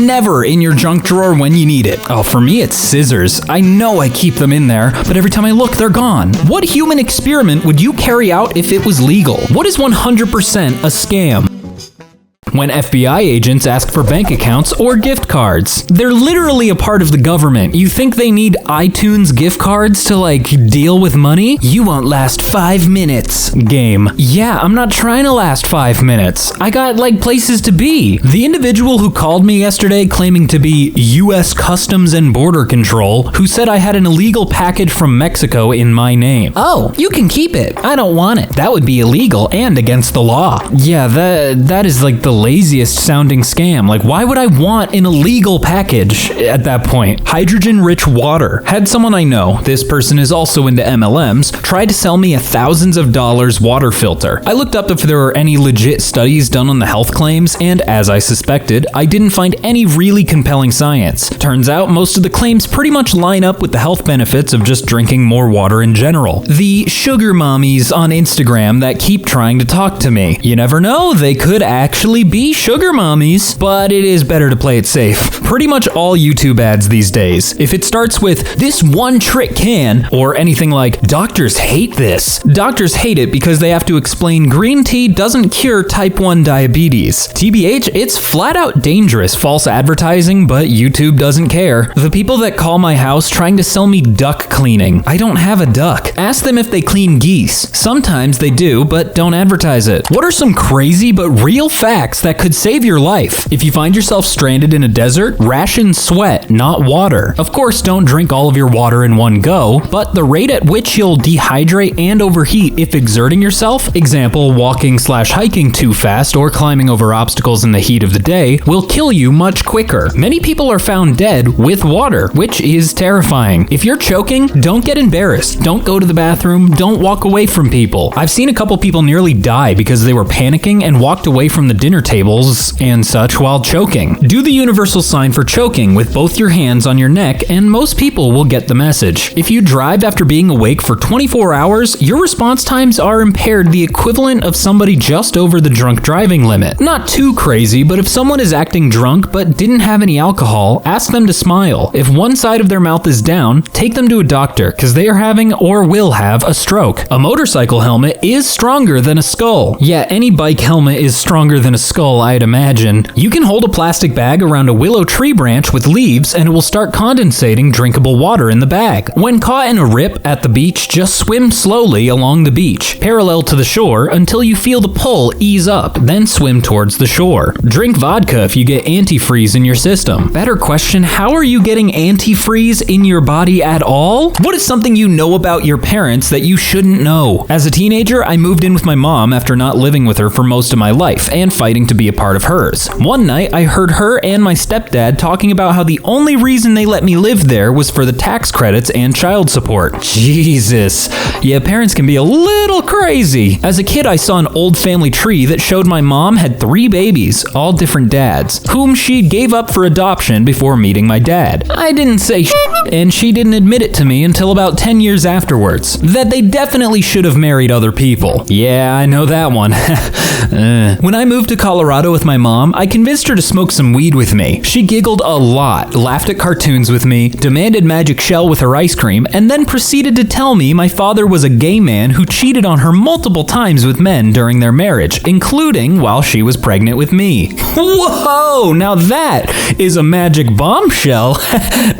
never in your junk drawer when you need it. Oh, for me it's scissors. I know I keep them in there, but every time I look, they're gone. What human experiment would you carry out if it was legal? What is 100% a scam? When FBI agents ask for bank accounts or gift cards. They're literally a part of the government. You think they need iTunes gift cards to, deal with money? You won't last 5 minutes. Game. Yeah, I'm not trying to last 5 minutes. I got, places to be. The individual who called me yesterday claiming to be U.S. Customs and Border Control, who said I had an illegal package from Mexico in my name. Oh, you can keep it. I don't want it. That would be illegal and against the law. Yeah, that is the laziest sounding scam. Why would I want an illegal package at that point? Hydrogen-rich water. Had someone I know, this person is also into MLMs, try to sell me a thousands of dollars water filter. I looked up if there were any legit studies done on the health claims, and as I suspected, I didn't find any really compelling science. Turns out most of the claims pretty much line up with the health benefits of just drinking more water in general. The sugar mommies on Instagram that keep trying to talk to me. You never know, they could actually be sugar mommies, but it is better to play it safe. Pretty much all YouTube ads these days, if it starts with "this one trick can," or anything like "doctors hate this," doctors hate it because they have to explain green tea doesn't cure type 1 diabetes. TBH, it's flat out dangerous false advertising, but YouTube doesn't care. The people that call my house trying to sell me duck cleaning. I don't have a duck. Ask them if they clean geese. Sometimes they do, but don't advertise it. What are some crazy but real facts that could save your life? If you find yourself stranded in a desert, ration sweat, not water. Of course, don't drink all of your water in one go, but the rate at which you'll dehydrate and overheat if exerting yourself, example, walking/hiking too fast or climbing over obstacles in the heat of the day, will kill you much quicker. Many people are found dead with water, which is terrifying. If you're choking, don't get embarrassed. Don't go to the bathroom. Don't walk away from people. I've seen a couple people nearly die because they were panicking and walked away from the dinner tables and such while choking. Do the universal sign for choking with both your hands on your neck and most people will get the message. If you drive after being awake for 24 hours, your response times are impaired the equivalent of somebody just over the drunk driving limit. Not too crazy, but if someone is acting drunk but didn't have any alcohol, ask them to smile. If one side of their mouth is down, take them to a doctor because they are having or will have a stroke. A motorcycle helmet is stronger than a skull. Yeah, any bike helmet is stronger than a skull, I'd imagine. You can hold a plastic bag around a willow tree branch with leaves and it will start condensating drinkable water in the bag. When caught in a rip at the beach, just swim slowly along the beach, parallel to the shore until you feel the pull ease up, then swim towards the shore. Drink vodka if you get antifreeze in your system. Better question, how are you getting antifreeze in your body at all? What is something you know about your parents that you shouldn't know? As a teenager, I moved in with my mom after not living with her for most of my life and fighting to be a part of hers. One night, I heard her and my stepdad talking about how the only reason they let me live there was for the tax credits and child support. Jesus. Yeah, parents can be a little crazy. As a kid, I saw an old family tree that showed my mom had 3 babies, all different dads, whom she gave up for adoption before meeting my dad. I didn't say shit, and she didn't admit it to me until about 10 years afterwards, that they definitely should have married other people. Yeah, I know that one. When I moved to Colorado with my mom, I convinced her to smoke some weed with me. She giggled a lot, laughed at cartoons with me, demanded Magic Shell with her ice cream, and then proceeded to tell me my father was a gay man who cheated on her multiple times with men during their marriage, including while she was pregnant with me. Whoa, now that is a magic bombshell.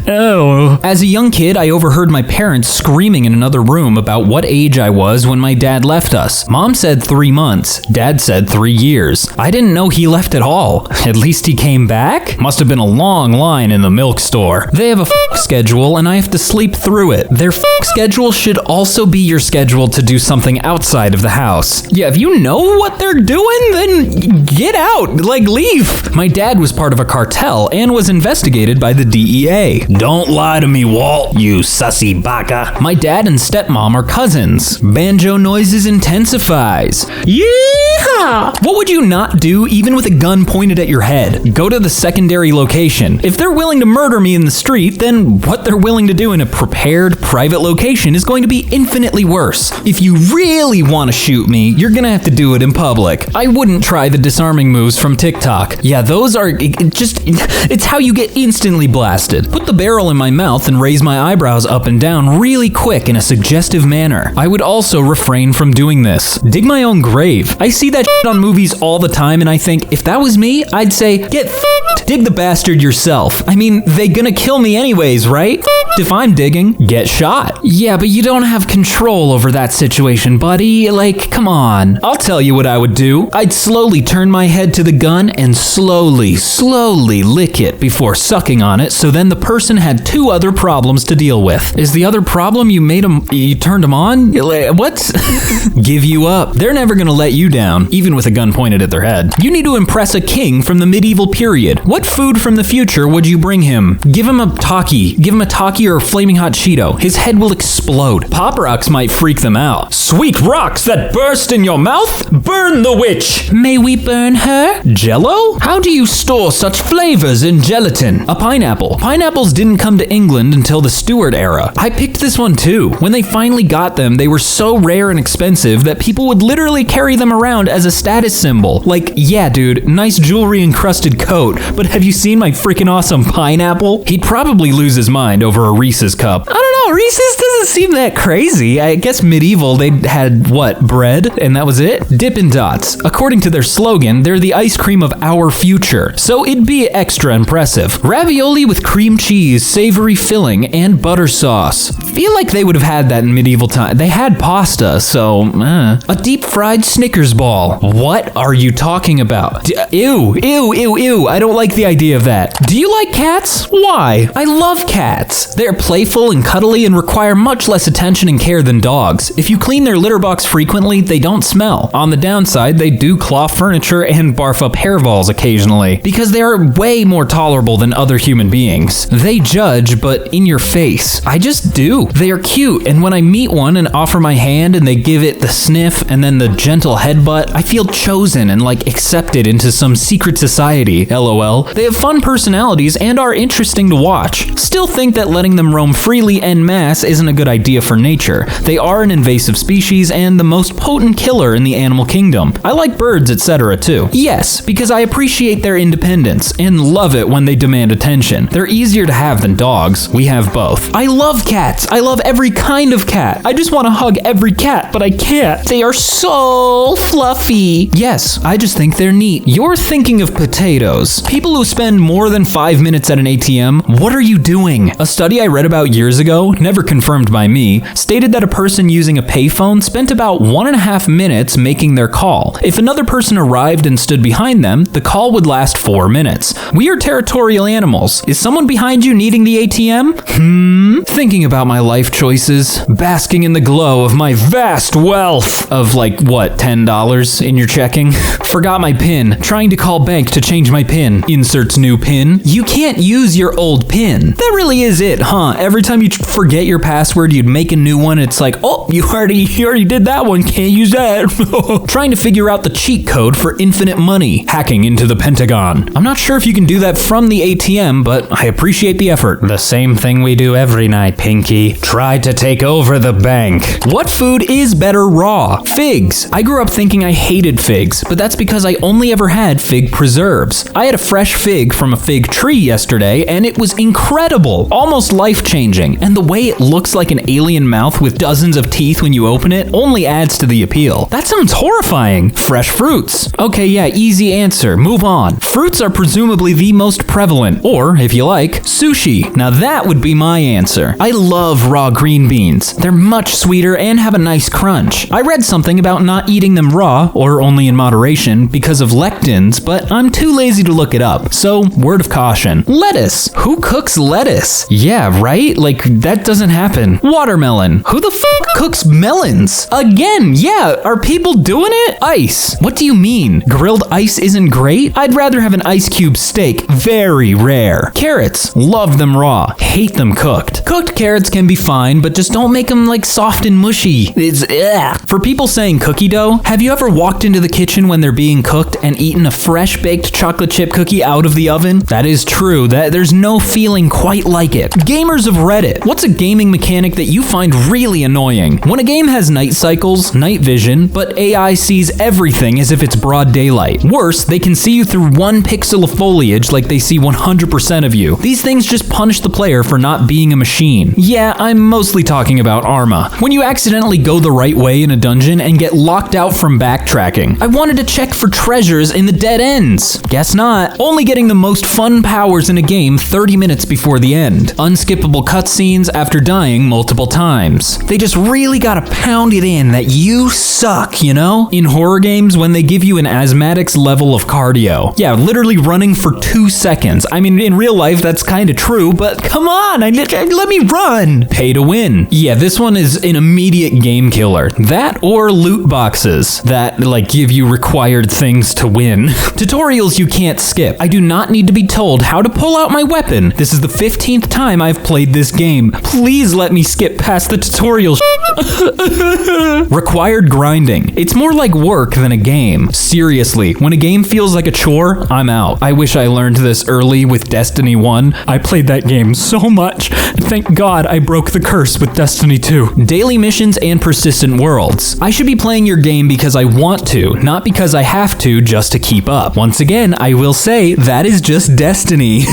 Oh. As a young kid, I overheard my parents screaming in another room about what age I was when my dad left us. Mom said 3 months. Dad said 3 years. I didn't know he left at all. At least he came back? Must have been a long line in the milk store. They have a schedule and I have to sleep through it. Their schedule should also be your schedule to do something outside of the house. Yeah, if you know what they're doing, then get out. Leave. My dad was part of a cartel and was investigated by the DEA. Don't lie to me, Walt, you sussy baka. My dad and stepmom are cousins. Banjo noises intensifies. Yeehaw! What would you not do do, even with a gun pointed at your head. Go to the secondary location. If they're willing to murder me in the street, then what they're willing to do in a prepared, private location is going to be infinitely worse. If you really want to shoot me, you're gonna have to do it in public. I wouldn't try the disarming moves from TikTok. Yeah, those are it's how you get instantly blasted. Put the barrel in my mouth and raise my eyebrows up and down really quick in a suggestive manner. I would also refrain from doing this. Dig my own grave. I see that shit on movies all the time and I think, if that was me, I'd say, get f***ed. Dig the bastard yourself. I mean, they gonna kill me anyways, right? If I'm digging, get shot. Yeah, but you don't have control over that situation, buddy. Like, come on. I'll tell you what I would do. I'd slowly turn my head to the gun and slowly lick it before sucking on it, so then the person had two other problems to deal with. Is the other problem you turned them on? What? Give you up. They're never gonna let you down, even with a gun pointed at their head. You need to impress a king from the medieval period. What food from the future would you bring him? Give him a Taki. Give him a Taki or a flaming hot Cheeto. His head will explode. Pop rocks might freak them out. Sweet rocks that burst in your mouth? Burn the witch! May we burn her? Jello? How do you store such flavors in gelatin? A pineapple. Pineapples didn't come to England until the Stuart era. I picked this one too. When they finally got them, they were so rare and expensive that people would literally carry them around as a status symbol. Like, yeah dude, nice jewelry encrusted coat, but have you seen my freaking awesome pineapple? He'd probably lose his mind over a Reese's cup. I don't know, Reese's doesn't seem that crazy. I guess medieval, they had, what, bread? And that was it? Dippin' Dots. According to their slogan, they're the ice cream of our future, so it'd be extra impressive. Ravioli with cream cheese, savory filling, and butter sauce. Feel like they would have had that in medieval time. They had pasta, so, A deep fried Snickers ball. What are you talking about? Ew, I don't like the idea of that. Do you like cats? Why? I love cats. They're playful and cuddly and require much less attention and care than dogs. If you clean their litter box frequently, they don't smell. On the downside, they do claw furniture and barf up hairballs occasionally, because they are way more tolerable than other human beings. They judge, but in your face. I just do. They are cute, and when I meet one and offer my hand and they give it the sniff and then the gentle headbutt, I feel chosen and like accepted into some secret society, lol. They have fun personalities and are interesting to watch. Still think that letting them roam freely en masse isn't a good idea for nature. They are an invasive species and the most potent killer in the animal kingdom. I like birds, etc. too. Yes, because I appreciate their independence and love it when they demand attention. They're easier to have than dogs. We have both. I love cats. I love every kind of cat. I just want to hug every cat, but I can't. They are so fluffy. Yes, I just think they're neat. You're thinking of potatoes. People who spend more than 5 minutes at an ATM, what are you doing? A study I read about years ago, never confirmed by me, stated that a person using a payphone spent about 1.5 minutes making their call. If another person arrived and stood behind them, the call would last 4 minutes. We are territorial animals. Is someone behind you needing the ATM? Thinking about my life choices, basking in the glow of my vast wealth of like, what, $10 in your checking? Forgot my PIN. Trying to call bank to change my PIN. Inserts new PIN. You can't use your old PIN. That really is it, huh? Every time you forget your password, you'd make a new one. It's like, oh, you already did that one. Can't use that. Trying to figure out the cheat code for infinite money. Hacking into the Pentagon. I'm not sure if you can do that from the ATM, but I appreciate the effort. The same thing we do every night, Pinky. Try to take over the bank. What food is better raw? Figs. I grew up thinking I hated figs, but that's because I only ever had fig preserves. I had a fresh fig from a fig tree yesterday, and it was incredible. Almost life-changing. And the way it looks like an alien mouth with dozens of teeth when you open it only adds to the appeal. That sounds horrifying. Fresh fruits. Okay, yeah, easy answer. Move on. Fruits are presumably the most prevalent, or, if you like, sushi. Now that would be my answer. I love raw green beans. They're much sweeter and have a nice crunch. I read something about not eating them raw, or only in moderation, because of lectins, but I'm too lazy to look it up. So, word of caution. Lettuce. Who cooks lettuce? Yeah, right? Like, that doesn't happen. melon. Watermelon. Who the fuck cooks melons? Again, yeah, are people doing it? Ice. What do you mean? Grilled ice isn't great? I'd rather have an ice cube steak. Very rare. Carrots. Love them raw. Hate them cooked. Cooked carrots can be fine, but just don't make them like soft and mushy. It's ugh. For people saying cookie dough, have you ever walked into the kitchen when they're being cooked and eaten a fresh baked chocolate chip cookie out of the oven? That is true. There's no feeling quite like it. Gamers of Reddit. What's a gaming mechanic that you find really annoying? When a game has night cycles, night vision, but AI sees everything as if it's broad daylight. Worse, they can see you through 1 pixel of foliage like they see 100% of you. These things just punish the player for not being a machine. Yeah, I'm mostly talking about Arma. When you accidentally go the right way in a dungeon and get locked out from backtracking. I wanted to check for treasures in the dead ends. Guess not. Only getting the most fun powers in a game 30 minutes before the end. Unskippable cutscenes after dying multiple times. They just really gotta pound it in that you suck, you know? In horror games, when they give you an asthmatic's level of cardio. Yeah, literally running for 2 seconds. I mean, in real life, that's kinda true, but come on, let me run. Pay to win. Yeah, this one is an immediate game killer. That or loot boxes that, like, give you required things to win. Tutorials you can't skip. I do not need to be told how to pull out my weapon. This is the 15th time I've played this game. Please let me skip past the tutorial. Required grinding. It's more like work than a game. Seriously, when a game feels like a chore, I'm out. I wish I learned this early with Destiny 1. I played that game so much. Thank God I broke the curse with Destiny 2. Daily missions and persistent worlds. I should be playing your game because I want to, not because I have to just to keep up. Once again, I will say that is just Destiny.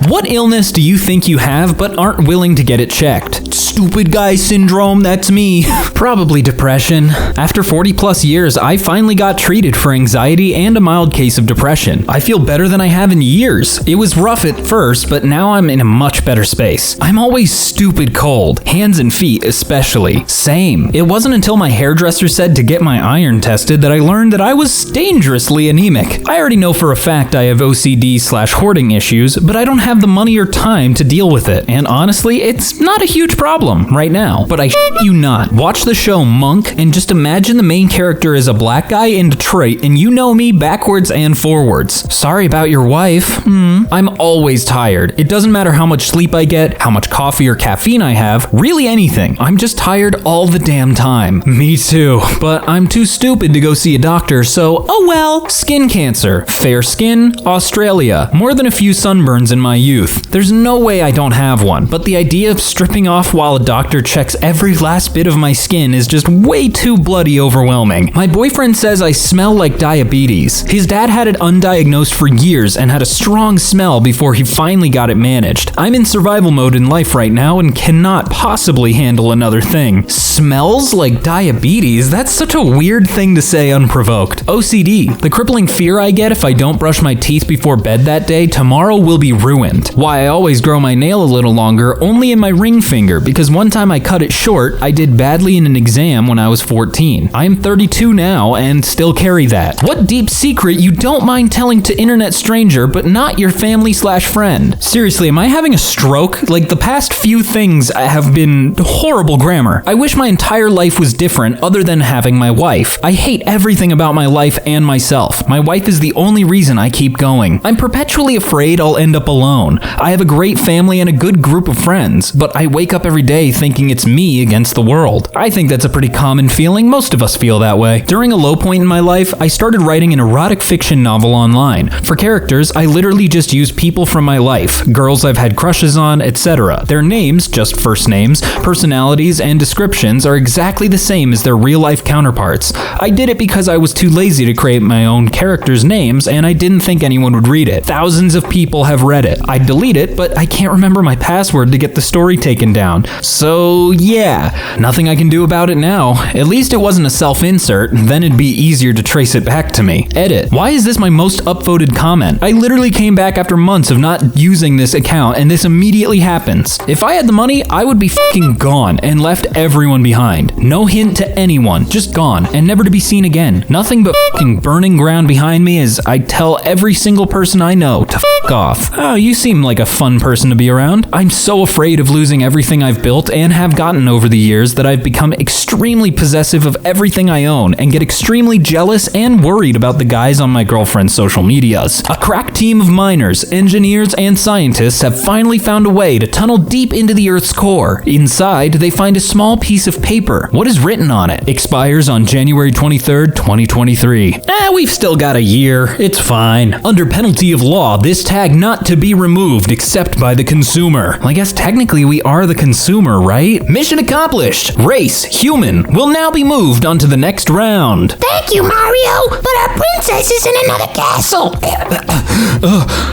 What illness do you think you have but aren't willing to get it checked? Stupid guy syndrome, that's me. Probably depression. After 40 plus years, I finally got treated for anxiety and a mild case of depression. I feel better than I have in years. It was rough at first, but now I'm in a much better space. I'm always stupid cold, hands and feet especially. Same. It wasn't until my hairdresser said to get my iron tested that I learned that I was dangerously anemic. I already know for a fact I have OCD/hoarding issues, but I don't have the money or time to deal with it. And honestly, it's not a huge problem right now. But I shit you not. Watch the show Monk and just imagine the main character is a black guy in Detroit and you know me backwards and forwards. Sorry about your wife. I'm always tired. It doesn't matter how much sleep I get, how much coffee or caffeine I have, really anything. I'm just tired all the damn time. Me too. But I'm too stupid to go see a doctor, so oh well. Skin cancer. Fair skin. Australia. More than a few sunburns in my youth. There's no way I don't have one, but the idea of stripping off while a doctor checks every last bit of my skin is just way too bloody overwhelming. My boyfriend says I smell like diabetes. His dad had it undiagnosed for years and had a strong smell before he finally got it managed. I'm in survival mode in life right now and cannot possibly handle another thing. Smells like diabetes? That's such a weird thing to say unprovoked. OCD. The crippling fear I get if I don't brush my teeth before bed that day, tomorrow will be ruined. Why I always grow my nail a little longer, only in my ring finger, because one time I cut it short, I did badly in an exam when I was 14. I am 32 now and still carry that. What deep secret you don't mind telling to internet stranger but not your family/friend? Seriously, am I having a stroke? Like, the past few things have been horrible grammar. I wish my entire life was different other than having my wife. I hate everything about my life and myself. My wife is the only reason I keep going. I'm perpetually afraid I'll end up alone. I have a great family and a good group of friends, but I wake up every day thinking it's me against the world. I think that's a pretty common feeling. Most of us feel that way. During a low point in my life, I started writing an erotic fiction novel online. For characters, I literally just use people from my life, girls I've had crushes on, etc. Their names, just first names, personalities, and descriptions are exactly the same as their real-life counterparts. I did it because I was too lazy to create my own characters' names, and I didn't think anyone would read it. Thousands of people have read it. I'd delete it, but I can't remember my password to get the story taken down. So yeah, nothing I can do about it now. At least it wasn't a self-insert, then it'd be easier to trace it back to me. Edit. Why is this my most upvoted comment? I literally came back after months of not using this account, and this immediately happens. If I had the money, I would be fucking gone and left everyone behind. No hint to anyone, just gone and never to be seen again. Nothing but fucking burning ground behind me as I tell every single person I know to F off. Oh, you seem like a fun person to be around. I'm so afraid of losing everything I've built and have gotten over the years that I've become extremely possessive of everything I own and get extremely jealous and worried about the guys on my girlfriend's social medias. A crack team of miners, engineers, and scientists have finally found a way to tunnel deep into the Earth's core. Inside, they find a small piece of paper. What is written on it? Expires on January 23rd, 2023. We've still got a year. It's fine. Under penalty of law, this tag not to be removed except by the consumer. Well, I guess technically we are the consumer, right? Mission accomplished. Race, human, will now be moved onto the next round. Thank you, Mario, but our princess is in another castle.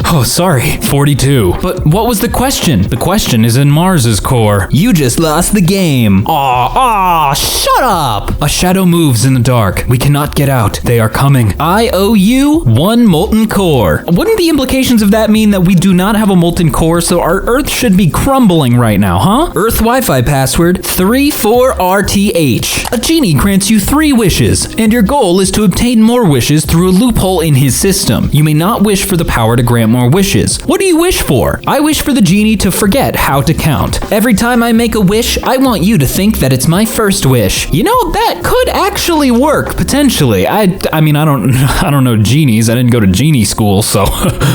Oh, sorry. 42. But what was the question? The question is in Mars's core. You just lost the game. Aw, shut up! A shadow moves in the dark. We cannot get out. They are coming. I owe you one molten core. Wouldn't the implications of that mean that we do not have a molten core, so our Earth should be crumbling right now, huh? Earth Wi-Fi password 34RTH. A genie grants you 3 wishes, and your goal is to obtain more wishes through a loophole in his system. You may not wish for the power to grant more wishes. What do you wish for? I wish for the genie to forget how to count. Every time I make a wish, I want you to think that it's my first wish. You know, that could actually work, potentially. I mean, I don't know genies. I didn't go to genie school, so.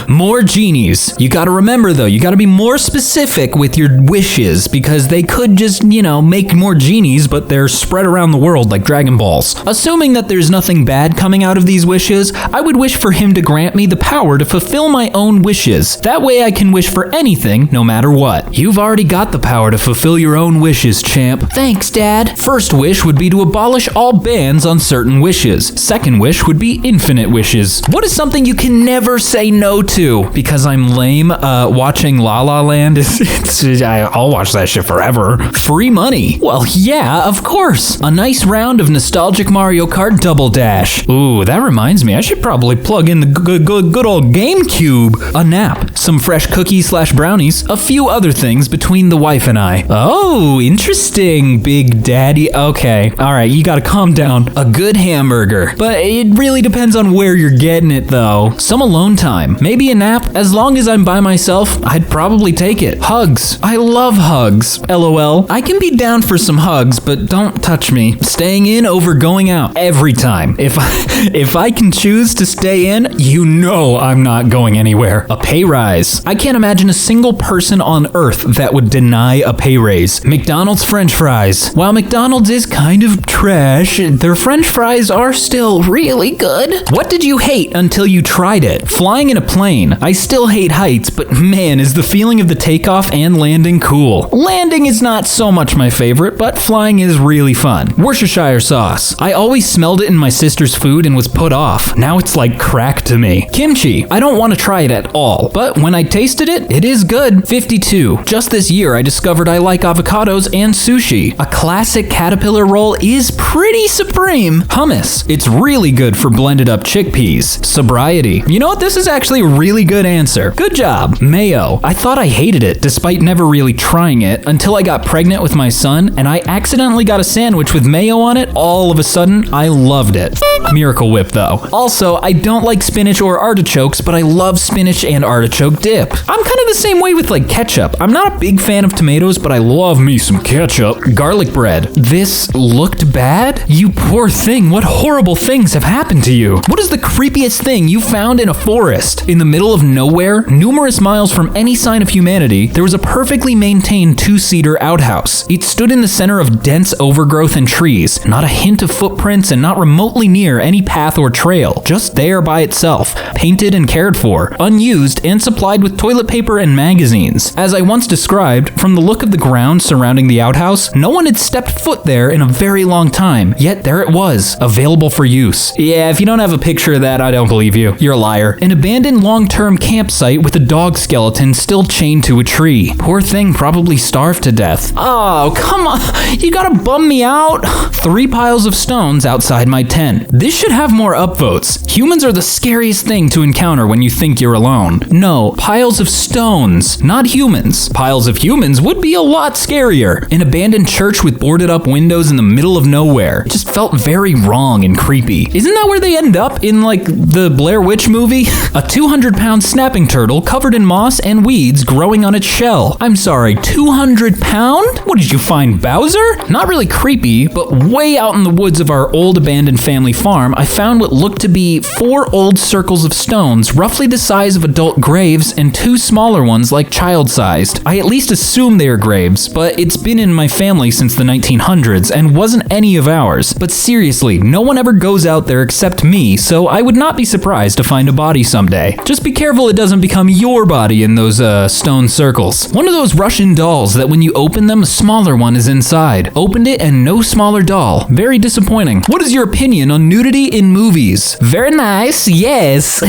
More genies. You gotta remember, though, you gotta be more specific with your wishes, because they could just, make more genies, but they're spread around the world like Dragon Balls. Assuming that there's nothing bad coming out of these wishes, I would wish for him to grant me the power to fulfill my own wishes. That way I can wish for anything, no matter what. You've already got the power to fulfill your own wishes, champ. Thanks, Dad. First wish would be to abolish all bans on certain wishes. Second wish would be infinite wishes. What is something you can never say no to? Because I'm lame, watching La La Land I'll watch that shit forever. Free money. Well, yeah, of course. A nice round of nostalgic Mario Kart Double Dash. Ooh, that reminds me, I should probably plug in the good old GameCube. A nap, some fresh cookies/brownies, a few other things between the wife and I. Oh, interesting, Big Daddy. Okay, alright, you gotta calm down. A good hamburger. But it really depends on where you're getting it, though. Some alone time. Maybe a nap. As long as I'm by myself, I'd probably take it. Hugs. I love hugs. LOL. I can be down for some hugs, but don't touch me. Staying in over going out. Every time. If I can choose to stay in, I'm not going anywhere. A pay rise. I can't imagine a single person on Earth that would deny a pay raise. McDonald's French fries. While McDonald's is kind of trash, their French fries are still really good. What did you hate until you tried it? Flying in a plane. I still hate heights, but man, is the feeling of the takeoff and landing cool. Landing is not so much my favorite, but flying is really fun. Worcestershire sauce. I always smelled it in my sister's food and was put off. Now it's like crack to me. Kimchi. I don't want to try it at all, but when I tasted it, it is good. 52. Just this year, I discovered I like avocados and sushi. A classic caterpillar roll is pretty supreme. Hummus. It's really good for blended up chickpeas. Sobriety. You know what? This is actually a really good answer. Good job. Mayo. I thought I hated it, despite never really trying it, until I got pregnant with my son, and I accidentally got a sandwich with mayo on it. All of a sudden, I loved it. Miracle Whip, though. Also, I don't like spinach or artichokes, but I love spinach and artichoke dip. I'm kind of the same way with like ketchup. I'm not a big fan of tomatoes, but I love me some ketchup. Garlic bread. This looked bad? You poor thing, what horrible things have happened to you? What is the creepiest thing you found in a forest? In the middle of nowhere, numerous miles from any sign of humanity, there was a perfectly maintained 2-seater outhouse. It stood in the center of dense overgrowth and trees, not a hint of footprints and not remotely near any path or trail, just there by itself, painted and cared for, unused and supplied with toilet paper and magazines. As I once described, from the look of the ground surrounding the outhouse, no one had stepped foot there in a very long time, yet there it was, available for use. Yeah, if you don't have a picture of that, I don't believe you. You're a liar. An abandoned long-term campsite with a dog skeleton still chained to a tree. Poor thing probably starved to death. Oh, come on. You gotta bum me out. 3 piles of stones outside my tent. This should have more upvotes. Humans are the scariest thing to encounter when you think you're alone. No, No, piles of stones, not humans. Piles of humans would be a lot scarier. An abandoned church with boarded up windows in the middle of nowhere. It just felt very wrong and creepy. Isn't that where they end up in like the Blair Witch movie? A 200-pound snapping turtle covered in moss and weeds growing on its shell. I'm sorry, 200 pound? What did you find, Bowser? Not really creepy, but way out in the woods of our old abandoned family farm, I found what looked to be 4 old circles of stones, roughly the size of adult graves, and 2 smaller ones like child-sized. I at least assume they are graves, but it's been in my family since the 1900s and wasn't any of ours. But seriously, no one ever goes out there except me, so I would not be surprised to find a body someday. Just be careful it doesn't become your body in those stone circles. One of those Russian dolls that when you open them, a smaller one is inside. Opened it and no smaller doll. Very disappointing. What is your opinion on nudity in movies? Very nice, yes.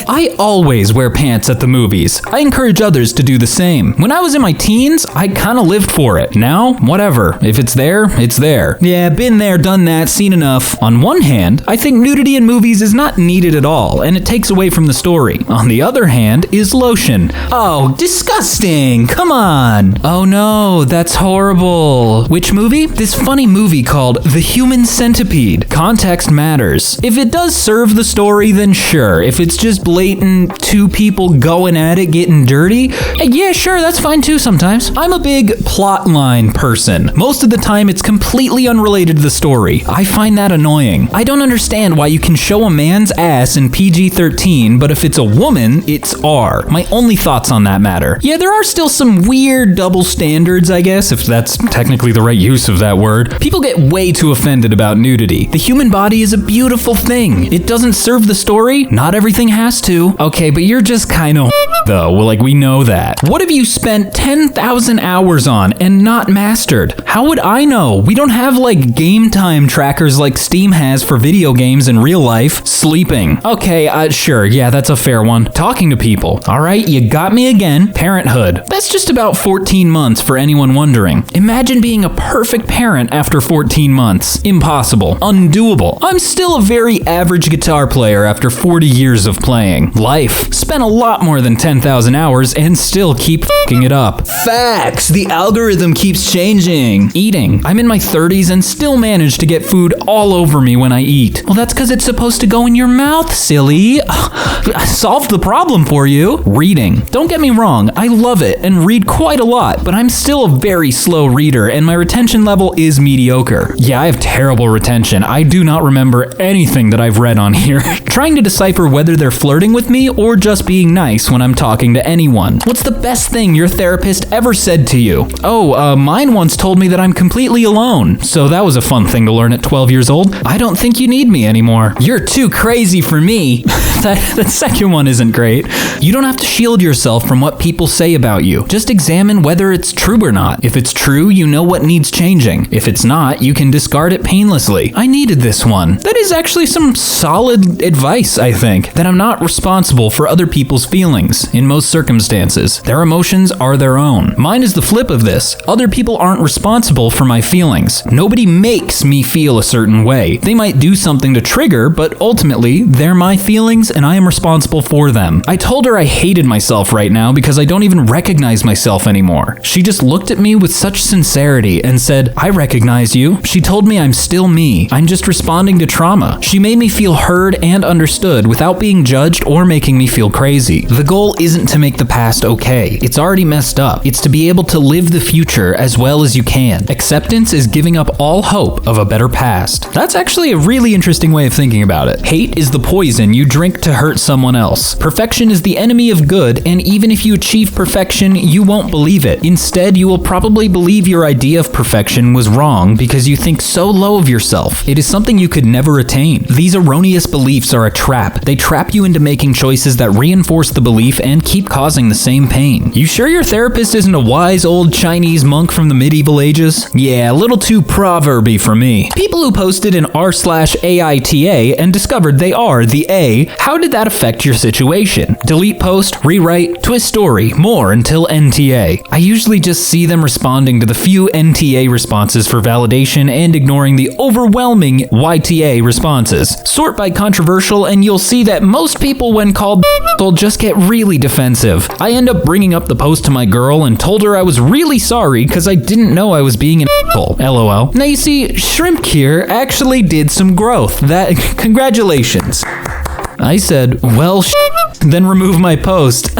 I always wear pants at the movies. I encourage others to do the same. When I was in my teens, I kinda lived for it. Now, whatever. If it's there, it's there. Yeah, been there, done that, seen enough. On one hand, I think nudity in movies is not needed at all, and it takes away from the story. On the other hand is lotion. Oh, disgusting! Come on! Oh no, that's horrible. Which movie? This funny movie called The Human Centipede. Context matters. If it does serve the story, then sure. If it's just blatant 2 people going at it, getting dirty, yeah, sure, that's fine too sometimes. I'm a big plotline person. Most of the time, it's completely unrelated to the story. I find that annoying. I don't understand why you can show a man's ass in PG-13, but if it's a woman, it's R. My only thoughts on that matter. Yeah, there are still some weird double standards, I guess, if that's technically the right use of that word. People get way too offended about nudity. The human body is a beautiful thing. It doesn't serve the story. Not everything has to. Okay, but you're just kind of though. Well, like, we know that. What have you spent 10,000 hours on and not mastered? How would I know? We don't have like game time trackers like Steam has for video games in real life. Sleeping. Okay, sure, yeah, that's a fair one. Talking to people. All right, you got me again. Parenthood. That's just about 14 months for anyone wondering. Imagine being a perfect parent after 14 months. Impossible. Undoable. I'm still a very average guitar player after 40 years of playing. Life. Spent a lot more than 10,000 hours and still keep f***ing it up. Facts. The algorithm keeps changing. Eating. I'm in my 30s and still manage to get food all over me when I eat. Well, that's because it's supposed to go in your mouth, silly. I solved the problem for you. Reading. Don't get me wrong, I love it and read quite a lot, but I'm still a very slow reader and my retention level is mediocre. Yeah, I have terrible retention. I do not remember anything that I've read on here. Trying to decipher whether they're flirting with me or just being nice when I'm talking to anyone. What's the best thing your therapist ever said to you? Oh, mine once told me that I'm completely alone. So that was a fun thing to learn at 12 years old. I don't think you need me anymore. You're too crazy for me. That second one isn't great. You don't have to shield yourself from what people say about you. Just examine whether it's true or not. If it's true, you know what needs changing. If it's not, you can discard it painlessly. I needed this one. That is actually some solid advice, I think. That I'm not responsible for other people's feelings in most circumstances. Their emotions are their own. Mine is the flip of this. Other people aren't responsible for my feelings. Nobody makes me feel a certain way. They might do something to trigger, but ultimately, they're my feelings and I am responsible for them. I told her I hated myself right now because I don't even recognize myself anymore. She just looked at me with such sincerity and said, I recognize you. She told me I'm still me. I'm just responding to trauma. She made me feel heard and understood without being judged or making me feel crazy. The goal isn't to make the past okay. It's already messed up. It's to be able to live the future as well as you can. Acceptance is giving up all hope of a better past. That's actually a really interesting way of thinking about it. Hate is the poison you drink to hurt someone else. Perfection is the enemy of good, and even if you achieve perfection, you won't believe it. Instead, you will probably believe your idea of perfection was wrong because you think so low of yourself. It is something you could never attain. These erroneous beliefs are a trap. They trap you into making choices that reinforce the belief and keep causing the same pain. You sure your therapist isn't a wise old Chinese monk from the medieval ages? Yeah, a little too proverby for me. People who posted in r/AITA and discovered they are the A, how did that affect your situation? Delete post, rewrite, twist story, more until NTA. I usually just see them responding to the few NTA responses for validation and ignoring the overwhelming YTA responses. Sort by controversial and you'll see that most people when called will just get really really defensive. I end up bringing up the post to my girl and told her I was really sorry because I didn't know I was being an asshole. LOL. Now you see, Shrimp here actually did some growth. Congratulations. I said, well, then remove my post.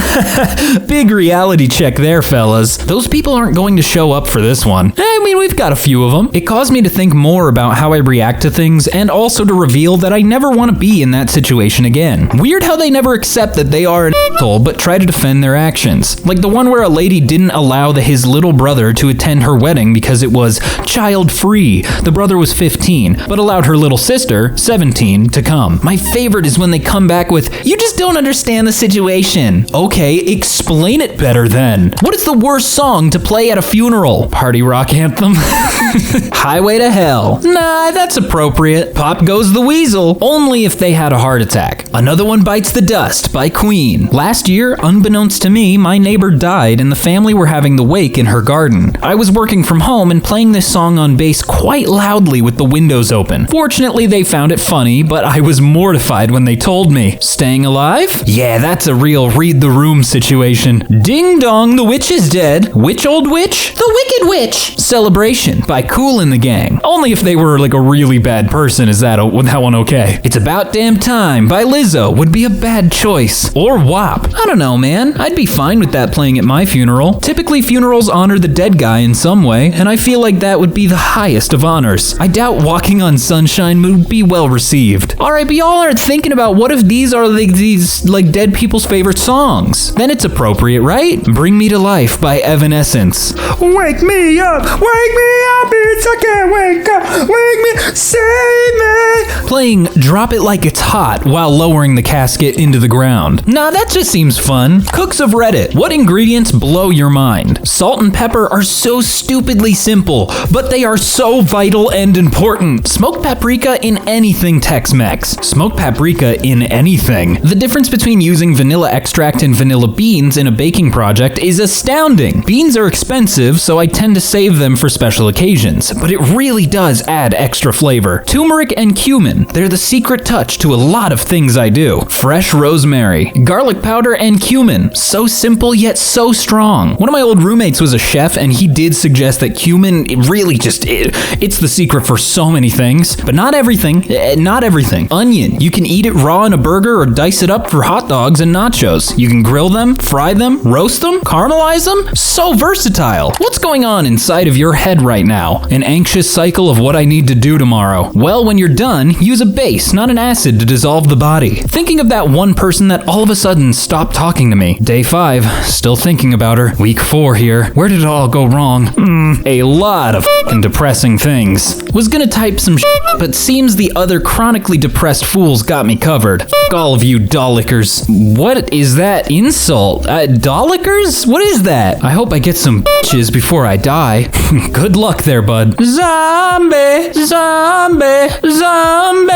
Big reality check there, fellas. Those people aren't going to show up for this one. I mean, we've got a few of them. It caused me to think more about how I react to things and also to reveal that I never want to be in that situation again. Weird how they never accept that they are an asshole but try to defend their actions. Like the one where a lady didn't allow his little brother to attend her wedding because it was child-free. The brother was 15, but allowed her little sister, 17, to come. My favorite is when they come back with, you just don't understand the situation. Okay, explain it better then. What is the worst song to play at a funeral? Party rock anthem? Highway to Hell. Nah, that's appropriate. Pop Goes the Weasel. Only if they had a heart attack. Another one bites the dust by Queen. Last year, unbeknownst to me, my neighbor died and the family were having the wake in her garden. I was working from home and playing this song on bass quite loudly with the windows open. Fortunately, they found it funny, but I was mortified when they told me. Staying alive? Yeah, that's a real read the room situation. Ding dong, the witch is dead. Which old witch? The Wicked Witch. Celebration by Kool and the Gang. Only if they were like a really bad person is that one okay. It's About Damn Time by Lizzo would be a bad choice. Or WAP. I don't know, man. I'd be fine with that playing at my funeral. Typically, funerals honor the dead guy in some way, and I feel like that would be the highest of honors. I doubt Walking on Sunshine would be well received. Alright, but y'all aren't thinking about what if these are these dead people's favorite songs? Then it's appropriate, right? Bring Me to Life by Evanescence. Wake me up, bitch, I can't wake up, wake me, save me. Playing Drop It Like It's Hot while lowering the casket into the ground. Nah, that just seems fun. Cooks of Reddit. What ingredients blow your mind? Salt and pepper are so stupidly simple, but they are so vital and important. Smoked paprika in anything Tex-Mex. Smoked paprika in anything. The difference between using vanilla extract and vanilla beans in a baking project is astounding. Beans are expensive, so I tend to save them for special occasions, but it really does add extra flavor. Turmeric and cumin, they're the secret touch to a lot of things I do. Fresh rosemary, garlic powder, and cumin. So simple yet so strong. One of my old roommates was a chef, and he did suggest that cumin it's the secret for so many things, but not everything. Not everything. Onion, you can eat it raw in a burger or dice it up for hot dogs and nachos. You can grill them, fry them, roast them, caramelize them. So versatile. What's going on inside of your head right now? An anxious cycle of what I need to do tomorrow. Well, when you're done, use a base, not an acid, to dissolve the body. Thinking of that one person that all of a sudden stopped talking to me. Day 5, still thinking about her. Week 4 here. Where did it all go wrong? A lot of f***ing depressing things. Was gonna type some shit, but seems the other chronically depressed fools got me covered. F*** all of you doll-lickers. What is that insult? Doll-lickers? What is that? I hope I get some bitches before I die. Good luck there, bud. Zombie, zombie, zombie,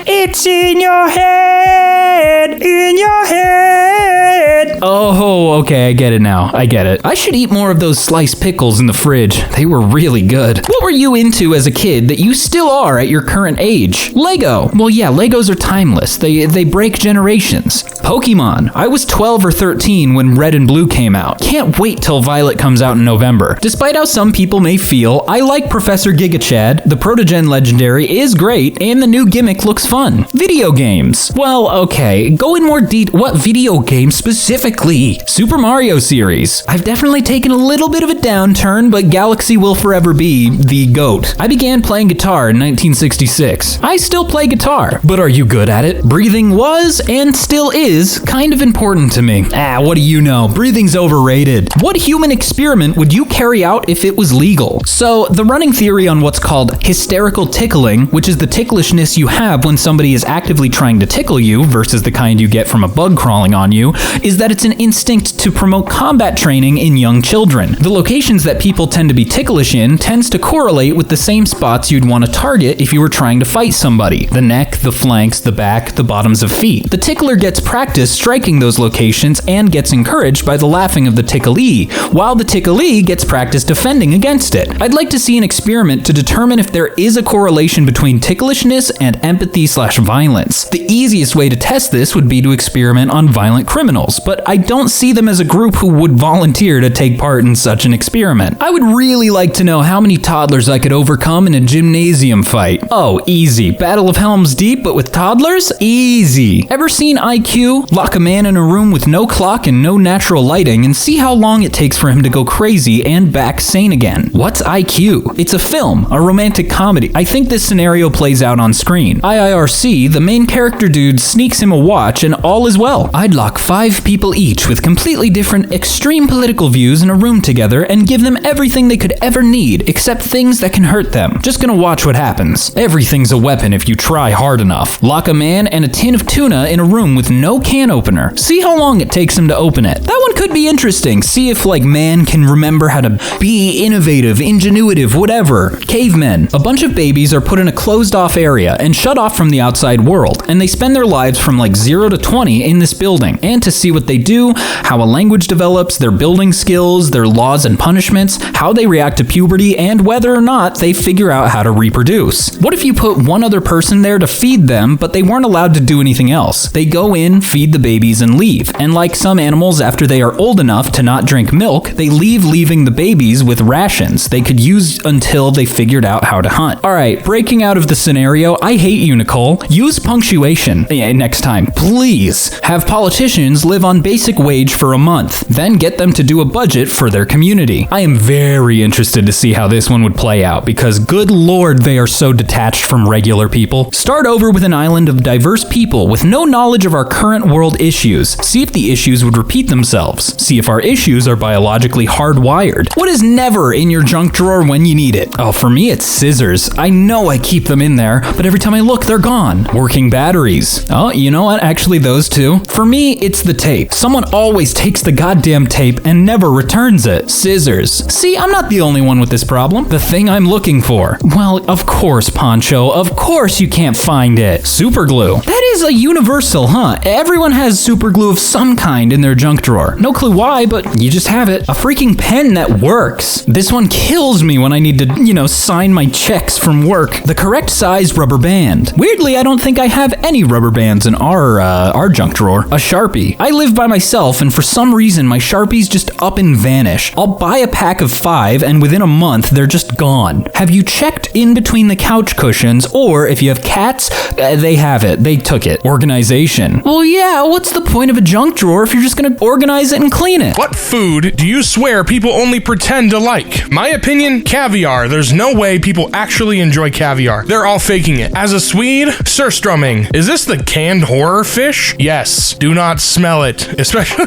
it's in your head, in your head. Oh, okay, I get it now. I get it. I should eat more of those sliced pickles in the fridge. They were really good. What were you into as a kid that you still are at your current age? Lego. Well, yeah, Legos are timeless. They break generations. Pokemon. I was 12 or 13 when Red and Blue came out. Can't wait till Violet comes out in November. Despite how some people may feel, I like Professor Gigachad, the Protogen Legendary is great, and the new gimmick looks fun. Video games. Well, okay, go in more detail. What video game specifically? Super Mario series. I've definitely taken a little bit of a downturn, but Galaxy will forever be the GOAT. I began playing guitar in 1966. I still play guitar, but are you good at it? Breathing was, and still is, kind of important to me. What do you know? Breathing's overrated. What human experiment would you carry out if it was legal? So, the running theory on what's called hysterical tickling, which is the ticklishness you have when somebody is actively trying to tickle you versus the kind you get from a bug crawling on you, is that it's an instinct to promote combat training in young children. The locations that people tend to be ticklish in tends to correlate with the same spots you'd want to target if you were trying to fight somebody. The neck, the flanks, the back, the bottoms of feet. The tickler gets practice striking those locations and gets encouraged by the laughing of the ticklee, while the ticklee gets practice defending against it. I'd like to see an experiment to determine if there is a correlation between ticklishness and empathy/violence. The easiest way to test this would be to experiment on violent criminals, but I don't see them as a group who would volunteer to take part in such an experiment. I would really like to know how many toddlers I could overcome in a gymnasium fight. Oh, easy. Battle of Helm's Deep, but with toddlers? Easy. Ever seen IQ? Lock a man in a room with no clock and no natural lighting and see how long it takes for him to go crazy and back sane again. What's IQ? It's a film, a romantic comedy. I think this scenario plays out on screen. IIRC, the main character dude sneaks him a watch and all is well. I'd lock 5 people each with completely different extreme political views in a room together and give them everything they could ever need except things that can hurt them. Just gonna watch what happens. Everything's a weapon if you try hard enough. Lock a man and a tin of tuna in a room with no can opener. See how long it takes him to open it. That one could be interesting. See if man can remember how to be innovative, ingenuitive, whatever. Cavemen. A bunch of babies are put in a closed off area and shut off from the outside world, and they spend their lives from 0 to 20 in this building. And to see what they do, how a language develops, their building skills, their laws and punishments, how they react to puberty, and whether or not they figure out how to reproduce. What if you put one other person there to feed them, but they weren't allowed to do anything else? They go in, feed the babies, and leave. And like some animals, after they are old enough to not drink milk, they leaving the babies with rations they could use until they figured out how to hunt. Alright, breaking out of the scenario, I hate you, Nicole. Use punctuation. Next time, please. Have politicians live on basic wage for a month, then get them to do a budget for their community. I am very interested to see how this one would play out, because good lord, they are so detached from regular people. Start over with an island of diverse people with no knowledge of our current world issues. See if the issues would repeat themselves. See if our issues are biologically hardwired. What is never in your junk drawer when you need it? Oh, for me, it's scissors. I know I keep them in there, but every time I look, they're gone. Working batteries. Oh, you know what? Actually, those two. For me, it's the tape. Someone always takes the goddamn tape and never returns it. Scissors. See, I'm not the only one with this problem. The thing I'm looking for. Well, of course, Poncho. Of course you can't find it. Super glue. That is a universal, huh? Everyone has super glue of some kind in their junk drawer. No clue why, but you just have it. A freaking pen that works. This one kills me when I need to, sign my checks from work. The correct size rubber band. Weirdly, I don't think I have any rubber bands in our junk drawer. A Sharpie. I live by myself, and for some reason, my Sharpies just up and vanish. I'll buy a pack of 5, and within a month, they're just gone. Have you checked in between the couch cushions, or if you have cats, they have it. They took it. Organization. Well, yeah, what's the point of a junk drawer if you're just gonna organize it and clean it? What food do you swear people only pretend to like? My opinion, caviar. There's no way people actually enjoy caviar. They're all faking it. As a Swede, surströmming. Is this the canned horror fish? Yes. Do not smell it. Especially,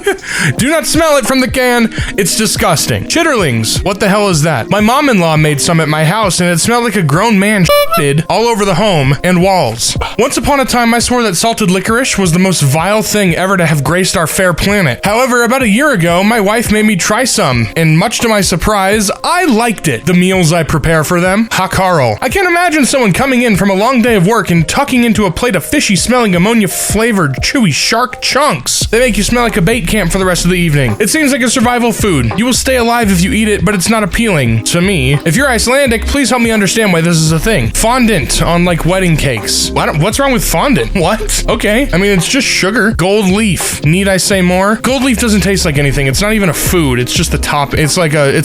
do not smell it from the can. It's disgusting. Chitterlings. What the hell is that? My mom-in-law made some at my house and it smelled like a grown man shitted all over the home and walls. Once upon a time, I swore that salted licorice was the most vile thing ever to have graced our fair planet. However, about a year ago, my wife made me try some, and much to my surprise, I liked it. The meals I prepare for them. Ha Carl. I can't imagine someone coming in from a long day of work and tucking into a plate of fishy-smelling ammonia-flavored chewy shark chunks. They make you smell like a bait camp for the rest of the evening. It seems like a survival food. You will stay alive if you eat it, but it's not appealing to me. If you're Icelandic, please help me understand why this is a thing. Fondant on wedding cakes. What's wrong with fondant? What? Okay. I mean, it's just sugar. Gold leaf. Need I say more? Gold leaf doesn't taste like anything. It's not even a food. It's just the top. It's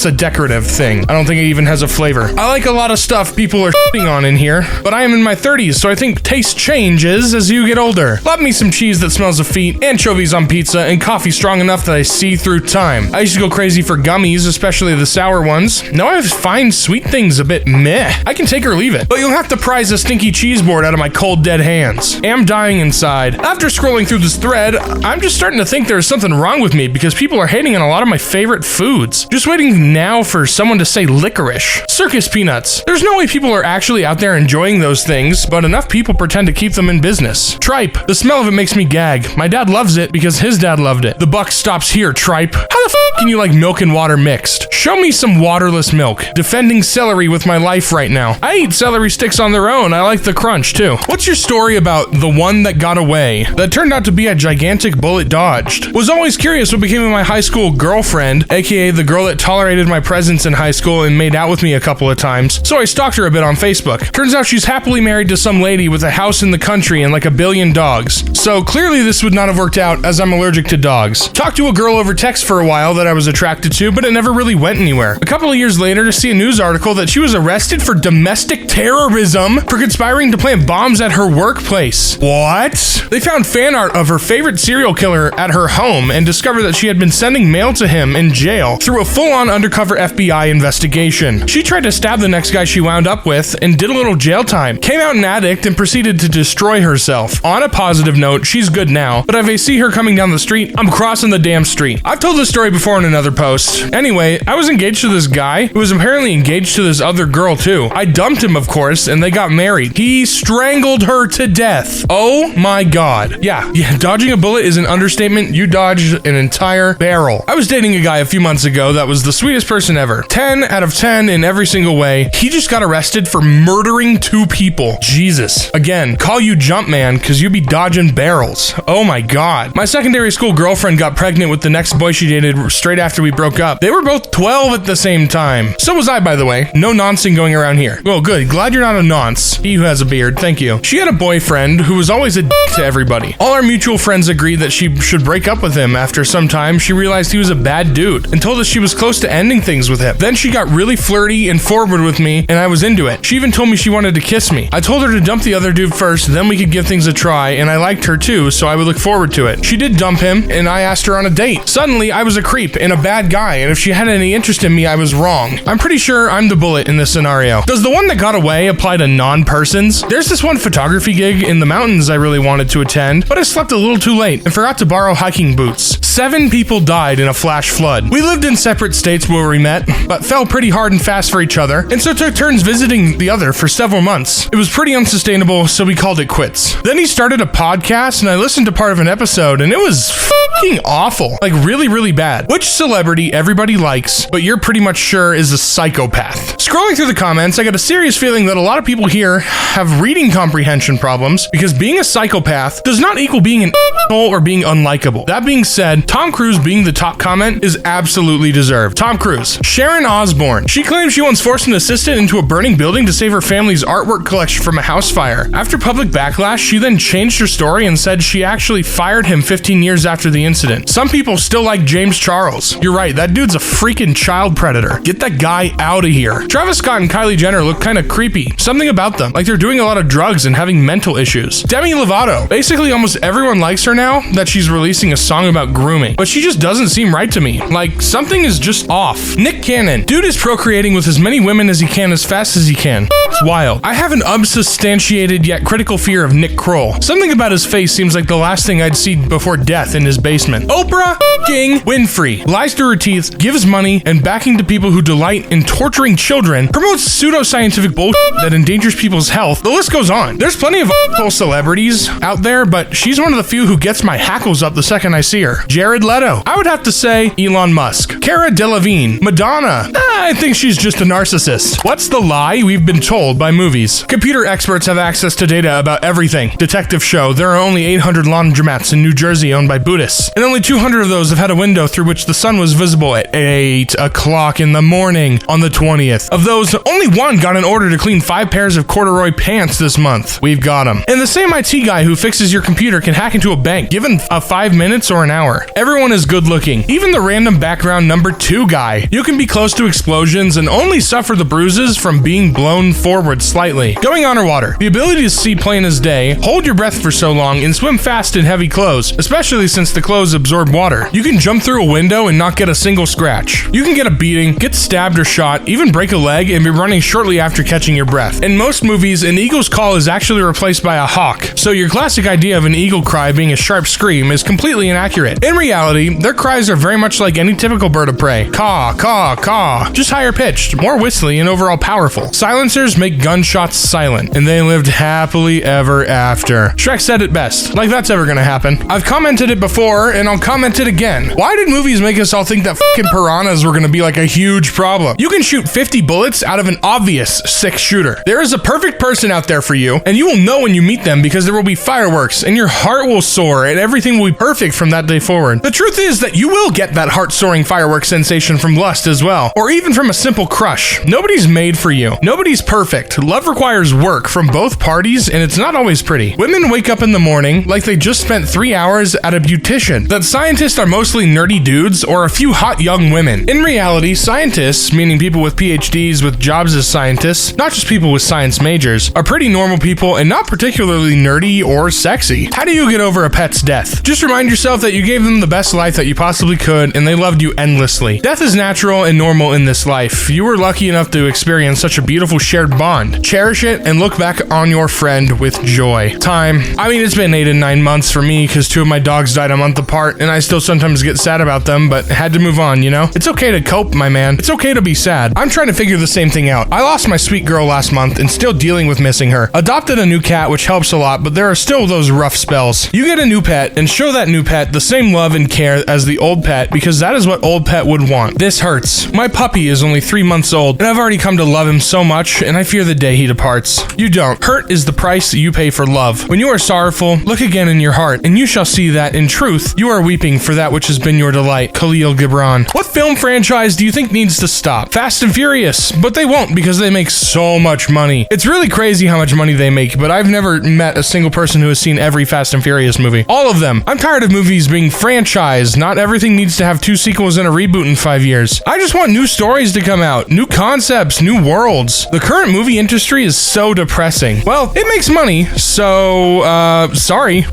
a decorative thing. I don't think it even has a flavor. I like a lot of stuff people are shitting on in here, but I am in my 30s, so I think taste changes as you get older. Love me some cheese that smells of feet, anchovies on pizza, and coffee strong enough that I see through time. I used to go crazy for gummies, especially the sour ones. Now I find sweet things a bit meh. I can take or leave it, but you'll have to prise a stinky cheese board out of my cold dead hands. Am dying inside. After scrolling through this thread, I'm just starting to think there's something wrong with me because people are hating on a lot of my favorite foods. Just waiting now for someone to say licorice. Circus peanuts. There's no way people are actually out there enjoying those things, but enough people pretend to keep them in business. Tripe. The smell of it makes me gag. My dad loves it because his dad loved it. The buck stops here, tripe. How the f can you like milk and water mixed? Show me some waterless milk. Defending celery with my life right now. I eat celery sticks on their own. I like the crunch too. What's your story about the one that got away? That turned out to be a gigantic bullet dodged. Was always curious what became of my high school girlfriend, aka the girl that tolerated my presence in high school and made out with me a couple of times, so I stalked her a bit on Facebook. Turns out she's happily married to some lady with a house in the country and like 1 billion dogs. So clearly this would not have worked out as I'm allergic to dogs. Talked to a girl over text for a while that I was attracted to, but it never really went anywhere. A couple of years later to see a news article that she was arrested for domestic terrorism for conspiring to plant bombs at her workplace. What? They found fan art of her favorite serial killer at her home and discovered that she had been sending mail to him in jail through a full-on undercover FBI investigation. She tried to stab the next guy she wound up with and did a little jail time, came out an addict and proceeded to destroy herself. On a positive note, she's good now, but if I see her coming down the street, I'm crossing the damn street. I've told this story before in another post. Anyway, I was engaged to this guy who was apparently engaged to this other girl too. I dumped him, of course, and they got married. He strangled her to death. Oh my god. Yeah, dodging a bullet is an understatement. You dodged an entire barrel. I was dating a guy a few months ago that was the sweetest person ever. 10 out of 10 in every single way. He just got arrested for murdering 2 people. Jesus. Again, call you Jumpman because you be dodging barrels. Oh my god. My secondary school girlfriend got pregnant with the next boy she dated straight after we broke up. They were both 12 at the same time. So was I, by the way. No noncing going around here. Well, good. Glad you're not a nonce. He who has a beard. Thank you. She had a boyfriend who was always a to everybody. All our mutual friends agreed that she should break up with him. After some time, she realized he was a bad dude and told us she was close to ending things with him. Then she got really flirty and forward with me, and I was into it. She even told me she wanted to kiss me. I told her to dump the other dude first, then we could give things a try, and I liked her too, so I would look forward to it. She did dump him, and I asked her on a date. Suddenly, I was a creep and a bad guy, and if she had any interest in me, I was wrong. I'm pretty sure I'm the bullet in this scenario. Does the one that got away apply to non-persons? There's this one photography gig in the mountains I really wanted to attend, but I slept a little too late and forgot to borrow hiking boots. 7 people died in a flash flood. We lived in separate states where we met, but fell pretty hard and fast for each other, and so took turns visiting the other for several months. It was pretty unsustainable, so we called it quits. Then he started a podcast, and I listened to part of an episode, and it was fucking awful. Like really, really bad. Which celebrity everybody likes, but you're pretty much sure is a psychopath? Scrolling through the comments, I got a serious feeling that a lot of people here have reading comprehension problems, because being a psychopath does not equal being an asshole or being unlikable. That being said, Tom Cruise being the top comment is absolutely deserved. Tom Cruise. Sharon Osbourne. She claims she once forced an assistant into a burning building to save her family's artwork collection from a house fire. After public backlash, she then changed her story and said she actually fired him 15 years after the incident. Some people still like James Charles. You're right, that dude's a freaking child predator. Get that guy out of here. Travis Scott and Kylie Jenner look kind of creepy. Something about them, like they're doing a lot of drugs and having mental issues. Demi Lovato. Basically, almost everyone likes her now that she's releasing a song about grooming, but she just doesn't seem right to me. Like, something is just off. Nick Cannon. Dude is procreating with as many women as he can as fast as he can. It's wild. I have an unsubstantiated yet critical fear of Nick Kroll. Something about his face seems like the last thing I'd see before death in his basement. Oprah King Winfrey lies through her teeth, gives money and backing to people who delight in torturing children, promotes pseudoscientific bullshit that endangers people's health. The list goes on. There's plenty of celebrities out there, but she's one of the few who gets my hackles up the second I see her. Jared Leto. I would have to say Elon Musk. Cara Delevingne. Madonna. I think she's just a narcissist. What's the lie we've been told by movies? Computer experts have access to data about everything. Detectives show there are only 800 laundromats in New Jersey owned by Buddhists, and only 200 of those have had a window through which the sun was visible at 8 o'clock in the morning on the 20th. Of those, only one got an order to clean 5 pairs of corduroy pants this month. We've got them. And the same IT guy who fixes your computer can hack into a bank, given 5 minutes or an hour. Everyone is good looking. Even the random background number 2 guy. You can be close to explosions and only suffer the bruises from being blown forward slightly. Going underwater. The ability to see plain as day, hold your breath for so long, and swim fast in heavy clothes, especially since the clothes absorb water. You can jump through a window window and not get a single scratch. You can get a beating, get stabbed or shot, even break a leg, and be running shortly after catching your breath. In most movies, an eagle's call is actually replaced by a hawk, so your classic idea of an eagle cry being a sharp scream is completely inaccurate. In reality, their cries are very much like any typical bird of prey. Caw, caw, caw. Just higher pitched, more whistly, and overall powerful. Silencers make gunshots silent, and they lived happily ever after. Shrek said it best, like that's ever gonna happen. I've commented it before, and I'll comment it again. Why did movies make us all think that fucking piranhas were gonna be like a huge problem? You can shoot 50 bullets out of an obvious 6-shooter. There is a perfect person out there for you, and you will know when you meet them because there will be fireworks, and your heart will soar, and everything will be perfect from that day forward. The truth is that you will get that heart-soaring firework sensation from lust as well, or even from a simple crush. Nobody's made for you. Nobody's perfect. Love requires work from both parties, and it's not always pretty. Women wake up in the morning like they just spent 3 hours at a beautician. That scientists are mostly nerdy dudes or a few hot young women. In reality, scientists, meaning people with PhDs with jobs as scientists, not just people with science majors, are pretty normal people and not particularly nerdy or sexy. How do you get over a pet's death? Just remind yourself that you gave them the best life that you possibly could and they loved you endlessly. Death is natural and normal in this life. You were lucky enough to experience such a beautiful shared bond. Cherish it and look back on your friend with joy. Time. I mean, it's been 8 and 9 months for me because 2 of my dogs died a month apart and I still sometimes get sad about them, but had to move on, you know? It's okay to cope, my man. It's okay to be sad. I'm trying to figure the same thing out. I lost my sweet girl last month and still dealing with missing her. Adopted a new cat, which helps a lot, but there are still those rough spells. You get a new pet and show that new pet the same love and care as the old pet because that is what old pet would want. This hurts. My puppy is only 3 months old and I've already come to love him so much and I fear the day he departs. You don't. Hurt is the price you pay for love. When you are sorrowful, look again in your heart and you shall see that in truth you are weeping for that which has been your delight. Khalil Gibran. What film franchise do you think needs to stop? Fast and Furious, but they won't because they make so much money. It's really crazy how much money they make, but I've never met a single person who has seen every Fast and Furious movie. All of them. I'm tired of movies being franchised. Not everything needs to have 2 sequels and a reboot in 5 years. I just want new stories to come out, new concepts, new worlds. The current movie industry is so depressing. Well, it makes money, so, sorry.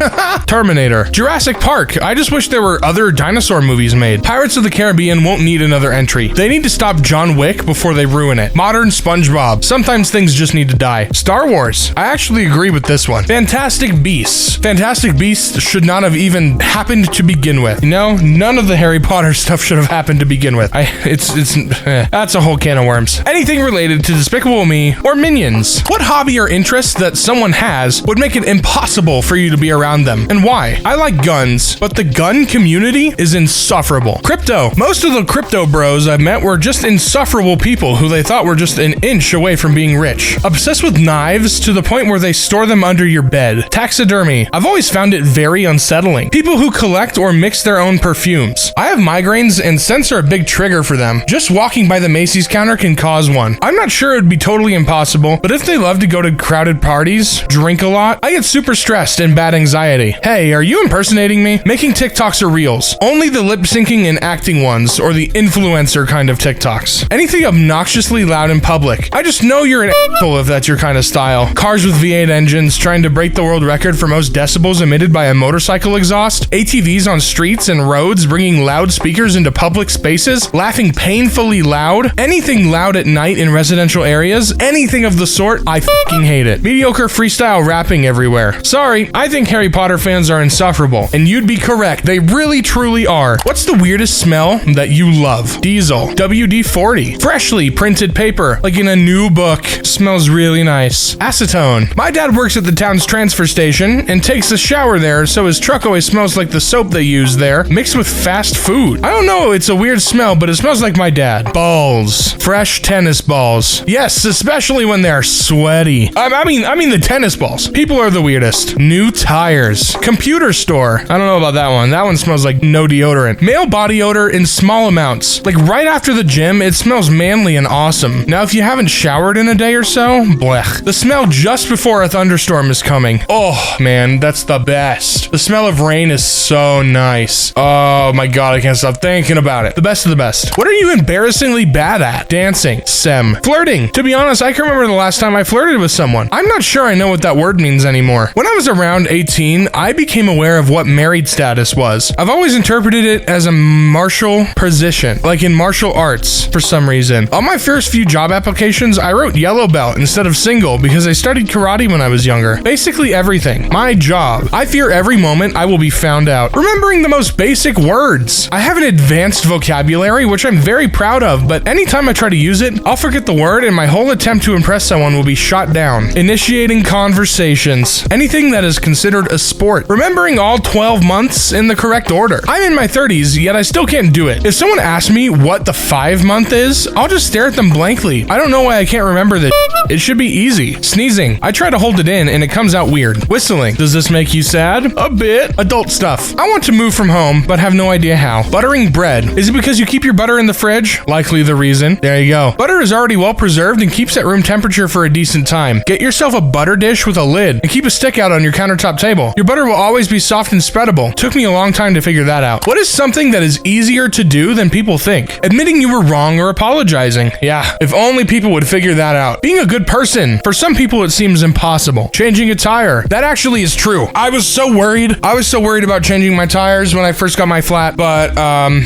Terminator. Jurassic Park. I just wish there were other dinosaur movies made. Pirates of the Caribbean won't need another entry. They need to stop John Wick before they ruin it. Modern SpongeBob. Sometimes things just need to die. Star Wars. I actually agree with this one. Fantastic Beasts. Fantastic Beasts should not have even happened to begin with. You know, none of the Harry Potter stuff should have happened to begin with. That's a whole can of worms. Anything related to Despicable Me or Minions. What hobby or interest that someone has would make it impossible for you to be around them, and why? I like guns, but the gun community is insufferable. Crypto. Most of the crypto bros I've met were just insufferable people who they thought were just an inch away from being rich. Obsessed with knives to the point where they store them under your bed. Taxidermy. I've always found it very unsettling. People who collect or mix their own perfumes. I have migraines and scents are a big trigger for them. Just walking by the Macy's counter can cause one. I'm not sure it would be totally impossible, but if they love to go to crowded parties, drink a lot, I get super stressed and bad anxiety. Hey, are you impersonating me? Making TikToks or Reels. Only the lip syncing and acting ones, or the influencer kind of TikToks. Anything obnoxiously loud in public. I just know you're an asshole if that's your kind of style. Cars with V8 engines trying to break the world record for most decibels emitted by a motorcycle exhaust. ATVs on streets and roads bringing loudspeakers into public spaces. Laughing painfully loud. Anything loud at night in residential areas. Anything of the sort, I fucking hate it. Mediocre freestyle rapping everywhere. Sorry, I think Harry Potter fans are insufferable. And you'd be correct, they really truly are. What's the weirdest smell that you love? Diesel. WD-40. Freshly printed paper, like in a new book. Smells really nice. Acetone. My dad works at the town's transfer station and takes a shower there, so his truck always smells like the soap they use there, mixed with fast food. I don't know, it's a weird smell, but it smells like my dad. Balls. Fresh tennis balls. Yes, especially when they're sweaty. I mean the tennis balls. People are the weirdest. New tires. Computer store. I don't know about that one. That one smells like no deodorant. Male body odor in small amounts. Like right after the gym, it smells manly and awesome. Now, if you haven't showered in a day or so, blech. The smell just before a thunderstorm is coming. Oh, man, that's the best. The smell of rain is so nice. Oh my god, I can't stop thinking about it. The best of the best. What are you embarrassingly bad at? Dancing. Sem. Flirting. To be honest, I can remember the last time I flirted with someone. I'm not sure I know what that word means anymore. When I was around 18, I became aware of what married status was. I've always interpreted it as a martial position, like in martial arts for some reason. On my first few job applications, I wrote yellow belt instead of single because I studied karate when I was younger. Basically everything. My job. I fear every moment I will be found out. Remembering the most basic words. I have an advanced vocabulary, which I'm very proud of, but anytime I try to use it, I'll forget the word and my whole attempt to impress someone will be shot down. Initiating conversations. Anything that is considered a sport. Remembering all 12 months in the correct order. I'm in my 30s, yet I still can't do it. If someone asks me what the 5-month is, I'll just stare at them blankly. I don't know why I can't remember this. It should be easy. Sneezing. I try to hold it in and it comes out weird. Whistling. Does this make you sad? A bit. Adult stuff. I want to move from home, but have no idea how. Buttering bread. Is it because you keep your butter in the fridge? Likely the reason. There you go. Butter is already well preserved and keeps at room temperature for a decent time. Get yourself a butter dish with a lid and keep a stick out on your countertop table. Your butter will always be soft and spreadable. Took me a long time to figure that out. What is something that is easier to do than people think? Admitting you were wrong or apologizing. Yeah, if only people would figure that out. Being a good person. For some people it seems impossible. Changing a tire. That actually is true. I was so worried about changing my tires when I first got my flat, but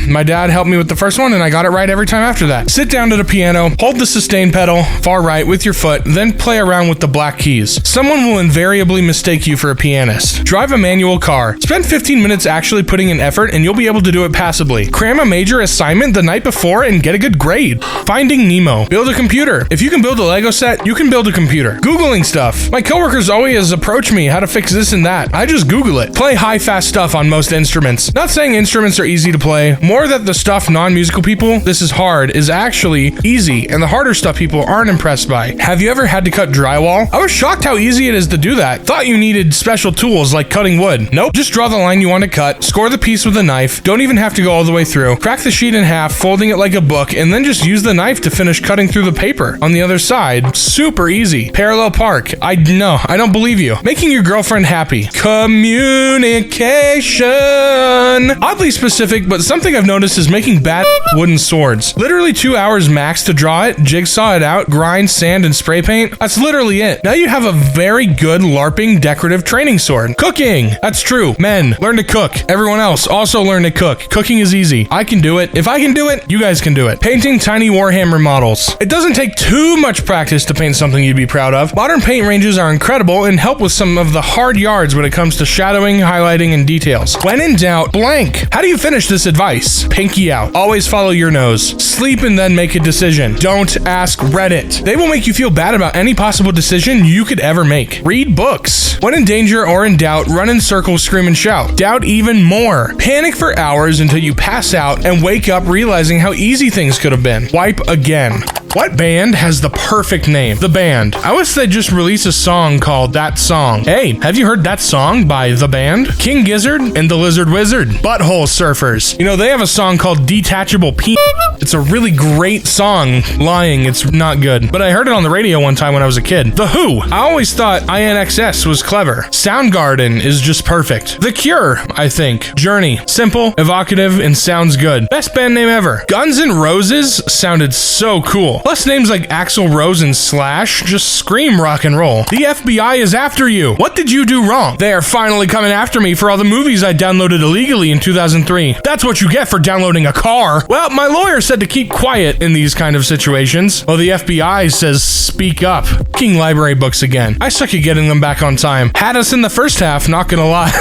my dad helped me with the first one and I got it right every time after that. Sit down to the piano, hold the sustain pedal, far right with your foot, then play around with the black keys. Someone will invariably mistake you for a pianist. Drive a manual car. Spend 15 minutes actually putting in effort and you'll be able to do it passably. Cram a major assignment the night before and get a good grade. Finding Nemo. Build a computer. If you can build a Lego set, you can build a computer. Googling stuff. My coworkers always approach me how to fix this and that. I just Google it. Play high fast stuff on most instruments. Not saying instruments are easy to play, more that the stuff non-musical people, this is hard, is actually easy, and the harder stuff people aren't impressed by. Have you ever had to cut drywall? I was shocked how easy it is to do that. Thought you needed special tools like cutting wood. Nope. Just draw the line you want to cut, score the piece with a knife, don't even have to go all the way through, crack the sheet in half, folding it like a book, and then just use the knife to finish cutting through the paper. On the other side, super easy. Parallel park. I don't believe you. Making your girlfriend happy. Communication. Oddly specific, but something I've noticed is making bad wooden swords. Literally 2 hours max to draw it, jigsaw it out, grind, sand, and spray paint. That's literally it. Now you have a very good LARPing decorative training sword. Cooking. That's true. Men, learn to cook. Everyone else also learn to cook. Cooking is easy. I can do it. If I can do it, you guys can do it. Painting tiny Warhammer models. It doesn't take too much practice to paint something you'd be proud of. Modern paint ranges are incredible and help with some of the hard yards when it comes to shadowing, highlighting, and details. When in doubt, blank. How do you finish this advice? Pinky out. Always follow your nose. Sleep and then make a decision. Don't ask Reddit. They will make you feel bad about any possible decision you could ever make. Read books. When in danger or in doubt, run in circles, scream and shout. Doubt even more. Panic for hours until you pass out and wake up realizing how easy things could have been. Wipe again. What band has the perfect name? The Band. I wish they'd just release a song called That Song. Hey, have you heard That Song by The Band? King Gizzard and the Lizard Wizard. Butthole Surfers. You know, they have a song called Detachable Peeves. It's a really great song. Lying, it's not good. But I heard it on the radio one time when I was a kid. The Who. I always thought INXS was clever. Soundgarden is just perfect. The Cure, I think. Journey. Simple, evocative, and sounds good. Best band name ever. Guns N' Roses sounded so cool. Plus names like Axl Rose and Slash just scream rock and roll. The FBI is after you. What did you do wrong? They are finally coming after me for all the movies I downloaded illegally in 2003. That's what you get for downloading a car. Well, my lawyer said to keep quiet in these kind of situations. Well, the FBI says speak up. King library books again. I suck at getting them back on time. Had us in the first half, not gonna lie.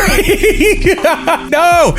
No,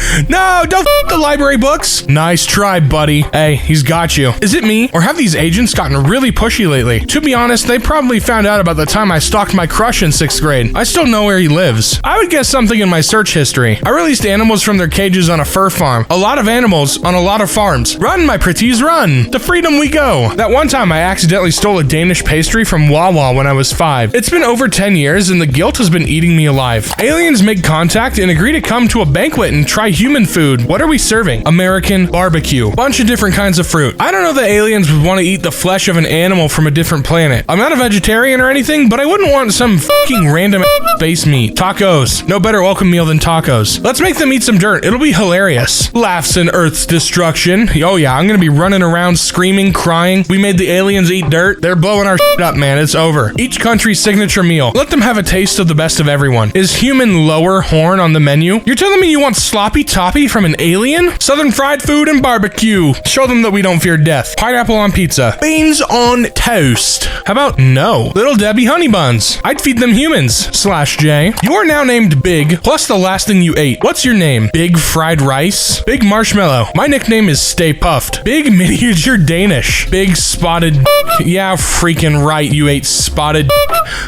don't f the library books. Nice try, buddy. Hey, he's got you. Is it me, or have these agents gotten really pushy lately? To be honest, they probably found out about the time I stalked my crush in 6th grade. I still know where he lives. I would guess something in my search history. I released animals from their cages on a fur farm. A lot of animals on a lot of farms. Run, my pretties, run! To freedom we go! That one time I accidentally stole a Danish pastry from Wawa when I was 5. It's been over 10 years and the guilt has been eating me alive. Aliens make contact and agree to come to a banquet and try human food. What are we serving? American barbecue. Bunch of different kinds of fruit. I don't know that aliens would want to eat the flesh of an animal from a different planet. I'm not a vegetarian or anything, but I wouldn't want some fucking random space meat. Tacos. No better welcome meal than tacos. Let's make them eat some dirt. It'll be hilarious. Laughs in Earth's destruction. Oh yeah, I'm gonna be running around screaming, crying. We made the aliens eat dirt. They're blowing our shit up, man. It's over. Each country's signature meal. Let them have a taste of the best of everyone. Is human lower horn on the menu? You're telling me you want sloppy toppy from an alien? Southern fried food and barbecue. Show them that we don't fear death. Pineapple on pizza. Beans on toast. How about no? Little Debbie honey buns. I'd feed them humans. /J. You are now named Big, plus the last thing you ate. What's your name? Big fried rice? Big marshmallow. My nickname is Stay Puffed. Big miniature Danish. Big spotted. Yeah, freaking right, you ate spotted.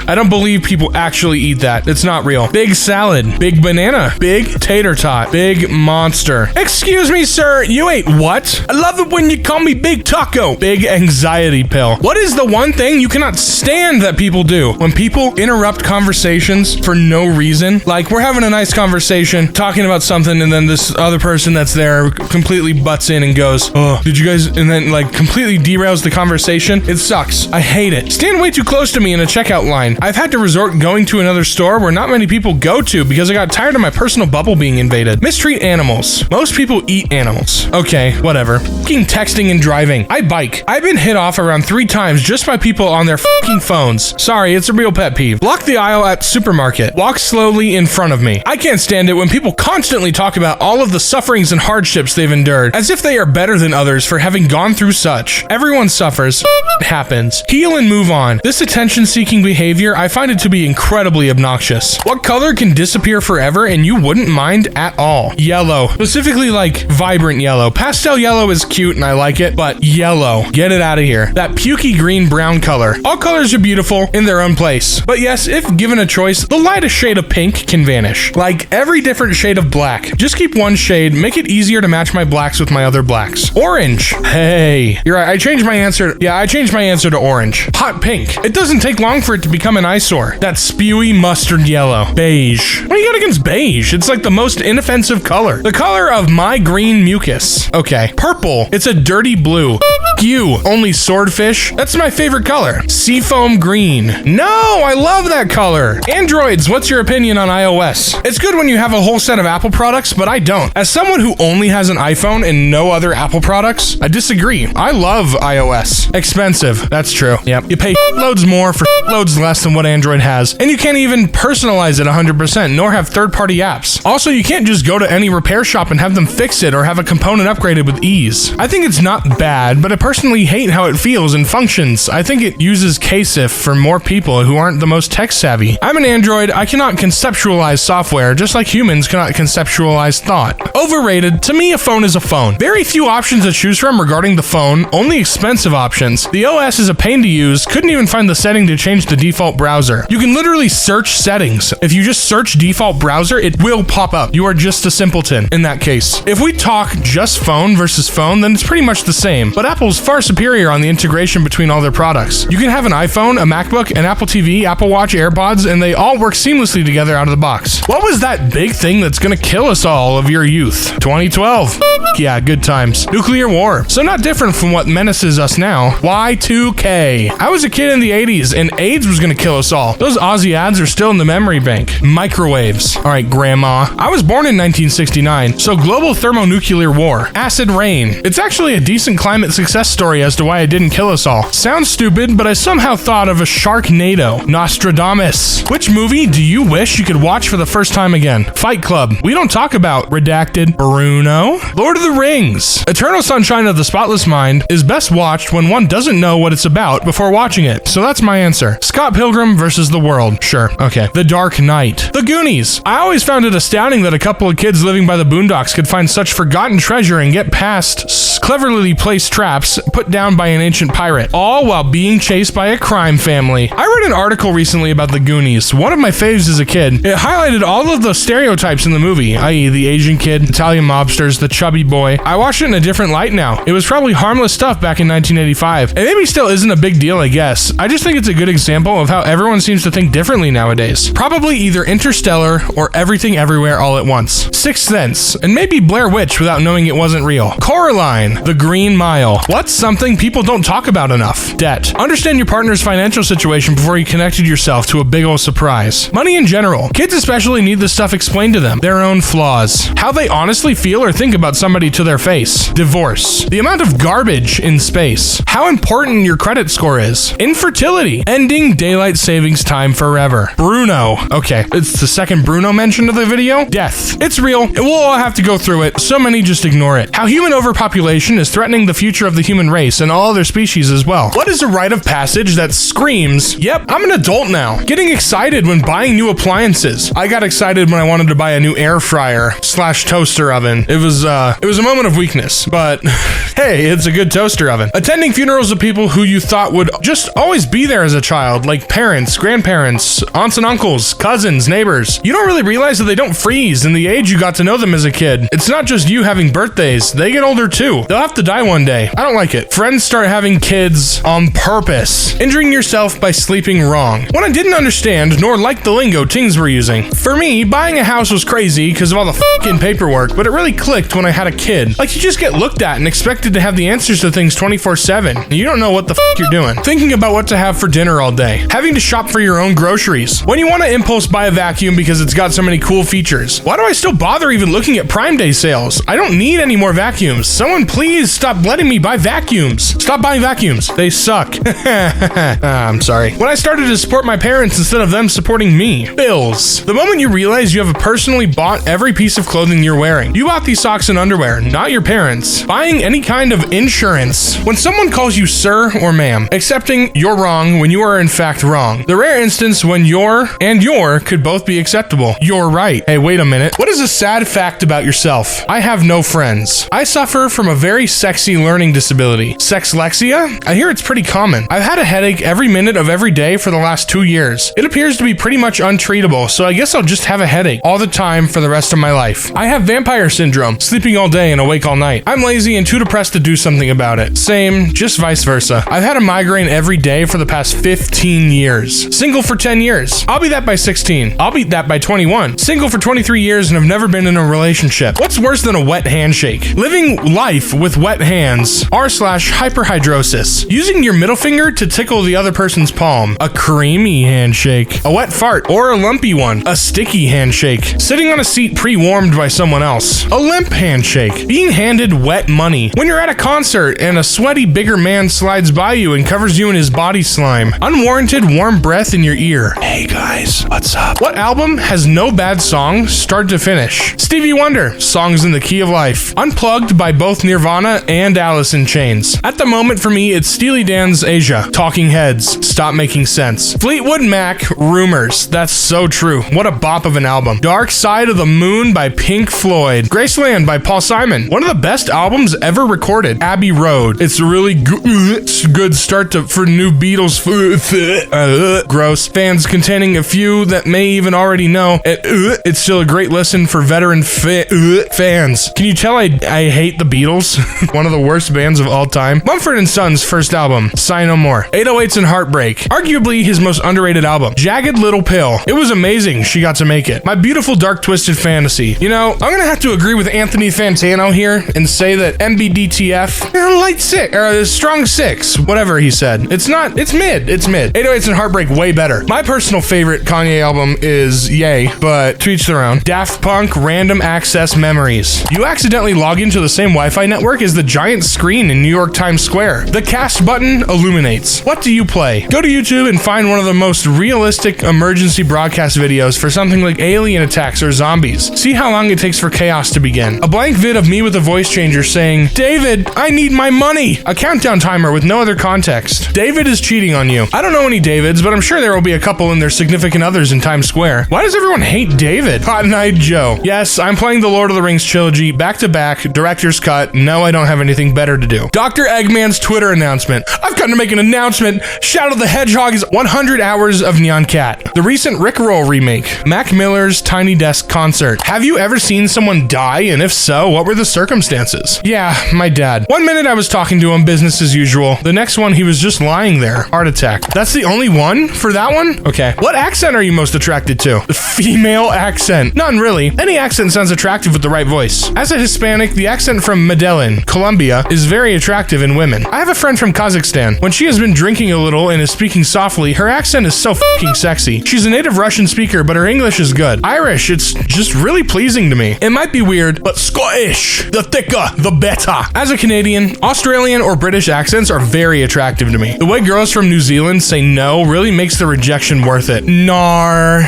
I don't believe people actually eat that. It's not real. Big salad. Big banana. Big tater tot. Big monster. Excuse me, sir, you ate what? I love it when you call me Big Taco. Big anxiety pill. What is the one thing you cannot stand that people do? When people interrupt conversations for no reason. Like, we're having a nice conversation, talking about something, and then this other person that's there completely butts in and goes, oh, did you guys, and then like completely derails the conversation. It sucks. I hate it. Stand way too close to me in a checkout line. I've had to resort going to another store where not many people go to because I got tired of my personal bubble being invaded. Mistreat animals. Most people eat animals. Okay, whatever. Fucking texting and driving. I bike. I've been hit off around 3 times just by people on their fucking phones. Sorry, it's a real pet peeve. Block the aisle at supermarket. Walk slowly in front of me. I can't stand it when people constantly talk about all of the sufferings and hardships they've endured, as if they are better than others for having gone through such. Everyone suffers. It happens. Heal and move on. This attention-seeking behavior, I find it to be incredibly obnoxious. What color can disappear forever and you wouldn't mind at all? Yellow. Specifically like vibrant yellow. Pastel yellow is cute and I like it, but yellow. Get it out of here. That pukey green-brown color. All colors are beautiful in their own place. But yes, if given a choice, the lightest shade of pink can vanish. Like every different shade of black. Just keep one shade, make it easier to match my blacks with my other blacks. Orange. Hey. You're right, I changed my answer. Yeah, I changed my answer to orange. Hot pink. It doesn't take long for it to become an eyesore. That spewy mustard yellow. Beige. What do you got against beige? It's like the most inoffensive color. The color of my green mucus. Okay. Purple. It's a dirty blue. You. Only swordfish. That's my favorite color. Seafoam green. No, I love that color. Androids, what's your opinion on iOS? It's good when you have a whole set of Apple products, but I don't. As someone who only has an iPhone and no other Apple products, I disagree. I love iOS. Expensive. That's true. Yep. You pay loads more for loads less than what Android has, and you can't even personalize it 100%, nor have third-party apps. Also, you can't just go to any repair shop and have them fix it or have a component upgraded with ease. I think it's not bad, but I personally hate how it feels and functions. I think it uses KSIF for more people who aren't the most tech-savvy. I'm an Android. I cannot conceptualize software, just like humans cannot conceptualize thought. Overrated. To me, a phone is a phone. Very few options to choose from regarding the phone, only expensive options. The OS is a pain to use, couldn't even find the setting to change the default browser. You can literally search settings. If you just search default browser, it will pop up. You are just a simpleton in that case. If we talk just phone versus phone, then it's pretty much the same, but Apple's far superior on the integration between all their products. You can have an iPhone, a MacBook, an Apple TV, Apple Watch, AirPods, and they all work seamlessly together out of the box. What was that big thing that's gonna kill us all of your youth? 2012. Yeah, good times. Nuclear war. So not different from what menaces us now. Y2K. I was a kid in the 80s and AIDS was gonna kill us all. Those Aussie ads are still in the memory bank. Microwaves. All right, grandma. I was born in 1969, so global thermonuclear war. Acid rain. It's actually a decent climate success story as to why it didn't kill us all. Sounds stupid, but I somehow thought of a Sharknado. Nostradamus. Which movie do you wish you could watch for the first time again? Fight Club. We don't talk about Redacted. Bruno. Lord of the Rings. Eternal Sunshine of the Spotless Mind is best watched when one doesn't know what it's about before watching it. So that's my answer. Scott Pilgrim versus the World. Sure. Okay. The Dark Knight. The Goonies. I always found it astounding that a couple of kids living by the boondocks could find such forgotten treasure and get past cleverly placed traps put down by an ancient pirate, all while being chased by a crime family. I read an article recently about the Goonies, one of my faves as a kid. It highlighted all of the stereotypes in the movie, i.e. the Asian kid, Italian mobsters, the chubby boy. I watched it in a different light now. It was probably harmless stuff back in 1985. It maybe still isn't a big deal, I guess. I just think it's a good example of how everyone seems to think differently nowadays. Probably either Interstellar or Everything Everywhere All at Once. Sixth Sense, and maybe Blair Witch without knowing it wasn't real. Coraline, The Green Mile. What's something people people don't talk about enough. Debt. Understand your partner's financial situation before you connected yourself to a big ol' surprise. Money in general. Kids especially need this stuff explained to them. Their own flaws. How they honestly feel or think about somebody to their face. Divorce. The amount of garbage in space. How important your credit score is. Infertility. Ending daylight savings time forever. Bruno. Okay, it's the second Bruno mention of the video. Death. It's real. We'll all have to go through it. So many just ignore it. How human overpopulation is threatening the future of the human race and all other species as well. What is a rite of passage that screams, yep, I'm an adult now? Getting excited when buying new appliances. I got excited when I wanted to buy a new air fryer / toaster oven. It was a moment of weakness, but hey, it's a good toaster oven. Attending funerals of people who you thought would just always be there as a child, like parents, grandparents, aunts and uncles, cousins, neighbors. You don't really realize that they don't freeze in the age you got to know them as a kid. It's not just you having birthdays. They get older too. They'll have to die one day. I don't like it. Friends start having kids on purpose. Injuring yourself by sleeping wrong. When I didn't understand nor like the lingo teens were using. For me, buying a house was crazy because of all the fucking paperwork, but it really clicked when I had a kid. Like, you just get looked at and expected to have the answers to things 24/7. You don't know what the you're doing. Thinking about what to have for dinner all day. Having to shop for your own groceries. When you want to impulse buy a vacuum because it's got so many cool features. Why do I still bother even looking at Prime Day sales? I don't need any more vacuums. Someone please stop letting me buy vacuums. Stop buying vacuums. They suck. I'm sorry. When I started to support my parents instead of them supporting me. Bills. The moment you realize you have personally bought every piece of clothing you're wearing. You bought these socks and underwear, not your parents. Buying any kind of insurance. When someone calls you sir or ma'am, accepting you're wrong when you are in fact wrong. The rare instance when your and your could both be acceptable. You're right. Hey, wait a minute. What is a sad fact about yourself? I have no friends. I suffer from a very sexy learning disability. Sexlexia? I hear it's pretty common. I've had a headache every minute of every day for the last 2 years. It appears to be pretty much untreatable, so I guess I'll just have a headache all the time for the rest of my life. I have vampire syndrome, sleeping all day and awake all night. I'm lazy and too depressed to do something about it. Same, just vice versa. I've had a migraine every day for the past 15 years. Single for 10 years. I'll be that by 16. I'll be that by 21. Single for 23 years and have never been in a relationship. What's worse than a wet handshake? Living life with wet hands. r/hyperhidrosis. Using your middle finger to tickle the other person's palm. A creamy handshake. A wet fart or a lumpy one. A sticky handshake. Sitting on a seat pre-warmed by someone else. A limp handshake. Being handed wet money. When you're at a concert and a sweaty bigger man slides by you and covers you in his body slime. Unwarranted warm breath in your ear. Hey guys, what's up? What album has no bad songs start to finish? Stevie Wonder, Songs in the Key of Life. Unplugged by both Nirvana and Alice in Chains. At the moment for me, it's Steely Dan's Asia. Talking Heads, Stop Making Sense. Fleetwood Mac, Rumors. That's so true. What a bop of an album. Dark Side of the Moon by Pink Floyd. Graceland by Paul Simon. One of the best albums ever recorded. Abbey Road. It's a really good start for new Beatles. Gross. Fans containing a few that may even already know. It's still a great listen for veteran fans. Can you tell I hate the Beatles? One of the worst bands of all time. Mumford & Sons' first album, Sigh No More. 808s and Heartbreak. Arguably his most underrated album. Jagged Little Pill. It was amazing she got to make it. My Beautiful Dark Twisted Fantasy. You know, I'm gonna have to agree with Anthony Fantano here and say that MBDTF, light 6, or strong 6, whatever he said. It's mid. 808s and Heartbreak, way better. My personal favorite Kanye album is Yay, but to each their own. Daft Punk, Random Access Memories. You accidentally log into the same Wi-Fi network as the giant screen in New York Times Square. The cast button illuminates. What do you play? Go to YouTube and find one of the most realistic emergency broadcast videos for something like alien attacks or zombies. See how long it takes for chaos to begin. A blank vid of me with a voice changer saying, David, I need my money. A countdown timer with no other context. David is cheating on you. I don't know any Davids, but I'm sure there will be a couple in their significant others in Times Square. Why does everyone hate David? Hot Night Joe. Yes, I'm playing the Lord of the Rings trilogy back to back, director's cut. No, I don't have anything better to do. Dr. Eggman's Twitter announcement. I've come to make an announcement. Shadow the Hedgehog's 100 Hours of Nyan Cat. The recent Rickroll remake. Mac Miller's Tiny Desk concert. Have you ever seen someone die? And if so, what were the circumstances? Yeah, my dad. One minute I was talking to him, business as usual. The next one, he was just lying there. Heart attack. That's the only one for that one? Okay. What accent are you most attracted to? The female accent. None really. Any accent sounds attractive with the right voice. As a Hispanic, the accent from Medellin, Colombia, is very attractive in women. women. I have a friend from Kazakhstan. When she has been drinking a little and is speaking softly, her accent is so fucking sexy. She's a native Russian speaker, but her English is good. Irish, it's just really pleasing to me. It might be weird, but Scottish, the thicker, the better. As a Canadian, Australian or British accents are very attractive to me. The way girls from New Zealand say no really makes the rejection worth it. Nar.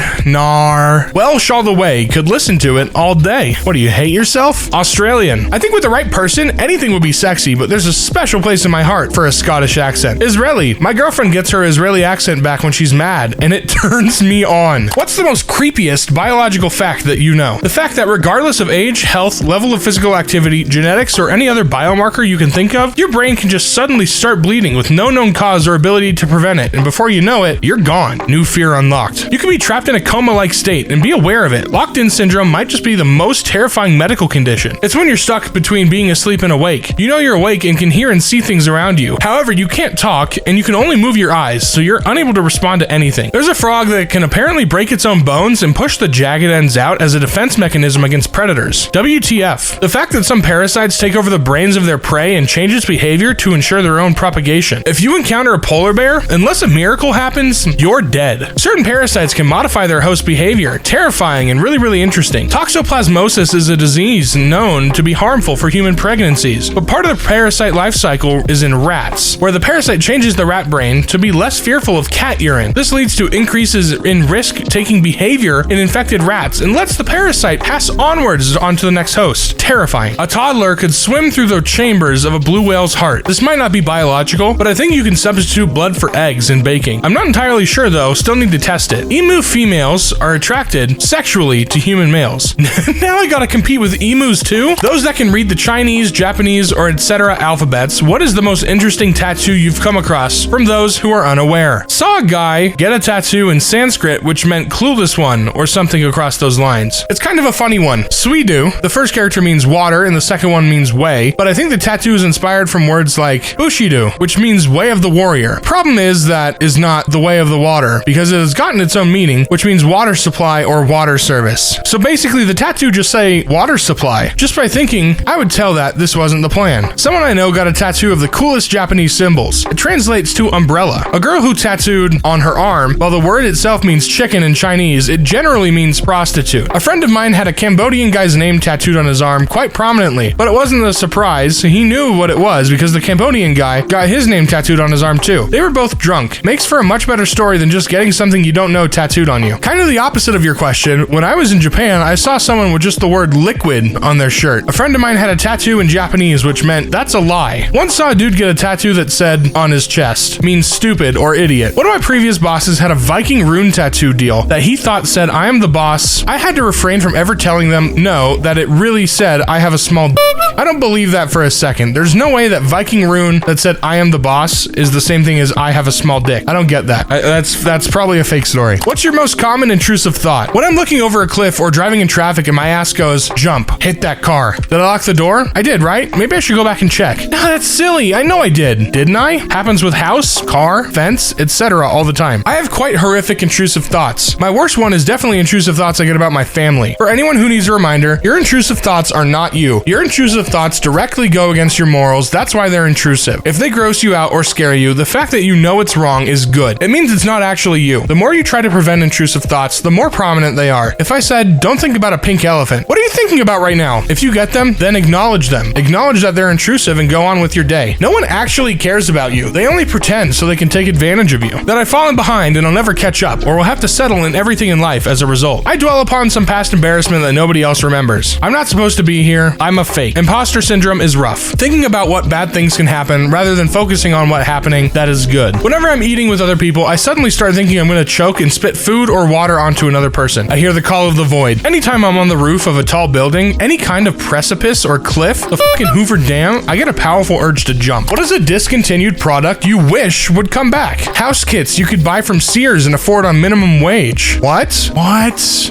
Well, Shaw the Way could listen to it all day. What do you hate yourself? Australian. I think with the right person, anything would be sexy, but there's a special place in my heart for a Scottish accent. Israeli. My girlfriend gets her Israeli accent back when she's mad, and it turns me on. What's the most creepiest biological fact that you know? The fact that regardless of age, health, level of physical activity, genetics, or any other biomarker you can think of, your brain can just suddenly start bleeding with no known cause or ability to prevent it, and before you know it, you're gone. New fear unlocked. You can be trapped in a coma-like state and be aware of it. Locked-in syndrome might just be the most terrifying medical condition. It's when you're stuck between being asleep and awake. You know you're awake and can hear and see things around you. However, you can't talk, and you can only move your eyes, so you're unable to respond to anything. There's a frog that can apparently break its own bones and push the jagged ends out as a defense mechanism against predators. WTF. The fact that some parasites take over the brains of their prey and change its behavior to ensure their own propagation. If you encounter a polar bear, unless a miracle happens, you're dead. Certain parasites can modify their host behavior, terrifying and really interesting. Toxoplasmosis is a disease known to be harmful for human pregnancies, but part of the parasite life cycle is in rats, where the parasite changes the rat brain to be less fearful of cat urine. This leads to increases in risk-taking behavior in infected rats and lets the parasite pass onwards onto the next host. Terrifying. A toddler could swim through the chambers of a blue whale's heart. This might not be biological, but I think you can substitute blood for eggs in baking. I'm not entirely sure though, still need to test it. Emu females are attracted sexually to human males. Now I gotta compete with emus too? Those that can read the Chinese, Japanese, or etc. alphabets, what is the most interesting tattoo you've come across from those who are unaware? Saw a guy get a tattoo in Sanskrit which meant clueless one or something across those lines. It's kind of a funny one. Swedu, the first character means water and the second one means way, but I think the tattoo is inspired from words like Bushido, which means way of the warrior. Problem is that is not the way of the water, because it has gotten its own meaning, which means water supply or water service. So basically the tattoo just say water supply. Just by thinking, I would tell that this wasn't the plan. Someone I know got a tattoo of the coolest Japanese symbols. It translates to umbrella. A girl who tattooed on her arm, while the word itself means chicken in Chinese, it generally means prostitute. A friend of mine had a Cambodian guy's name tattooed on his arm quite prominently, but it wasn't a surprise. He knew what it was because the Cambodian guy got his name tattooed on his arm too. They were both drunk. Makes for a much better story than just getting something you don't know tattooed on you. Kind of the opposite of your question. When I was in Japan, I saw someone with just the word liquid on their shirt. A friend of mine had a tattoo in Japanese, which meant that's a lie. Once saw a dude get a tattoo that said on his chest, means stupid or idiot. One of my previous bosses had a Viking rune tattoo deal that he thought said I am the boss. I had to refrain from ever telling them no, that it really said I have a small I don't believe that for a second. There's no way that Viking rune that said I am the boss is the same thing as I have a small dick. I don't get that. That's probably a fake story. What's your most common intrusive thought? When I'm looking over a cliff or driving in traffic and my ass goes, jump, hit that car. Did I lock the door? I did, right? Maybe I should go back and check. No, that's silly. I know I did. Didn't I? Happens with house, car, fence, etc. all the time. I have quite horrific intrusive thoughts. My worst one is definitely intrusive thoughts I get about my family. For anyone who needs a reminder, your intrusive thoughts are not you. Your intrusive thoughts directly go against your morals. That's why they're intrusive. If they gross you out or scare you, the fact that you know it's wrong is good. It means it's not actually you. The more you try to prevent intrusive thoughts, the more prominent they are. If I said, don't think about a pink elephant, what are you thinking about right now? If you get them, then acknowledge them. Acknowledge that they're intrusive and go on with your day. No one actually cares about you. They only pretend so they can take advantage of you. That I've fallen behind and I'll never catch up, or will have to settle in everything in life as a result. I dwell upon some past embarrassment that nobody else remembers. I'm not supposed to be here. I'm a fake. Imposter syndrome is rough. Thinking about what bad things can happen rather than focusing on what happening, that is good. Whenever I'm eating with other people, I suddenly start thinking I'm gonna choke and spit food or water onto another person. I hear the call of the void. Anytime I'm on the roof of a tall building, any kind of precipice or cliff, the fucking Hoover Dam, I get a powerful urge to jump. What is a discontinued product you wish would come back? House kits you could buy from Sears and afford on minimum wage. What?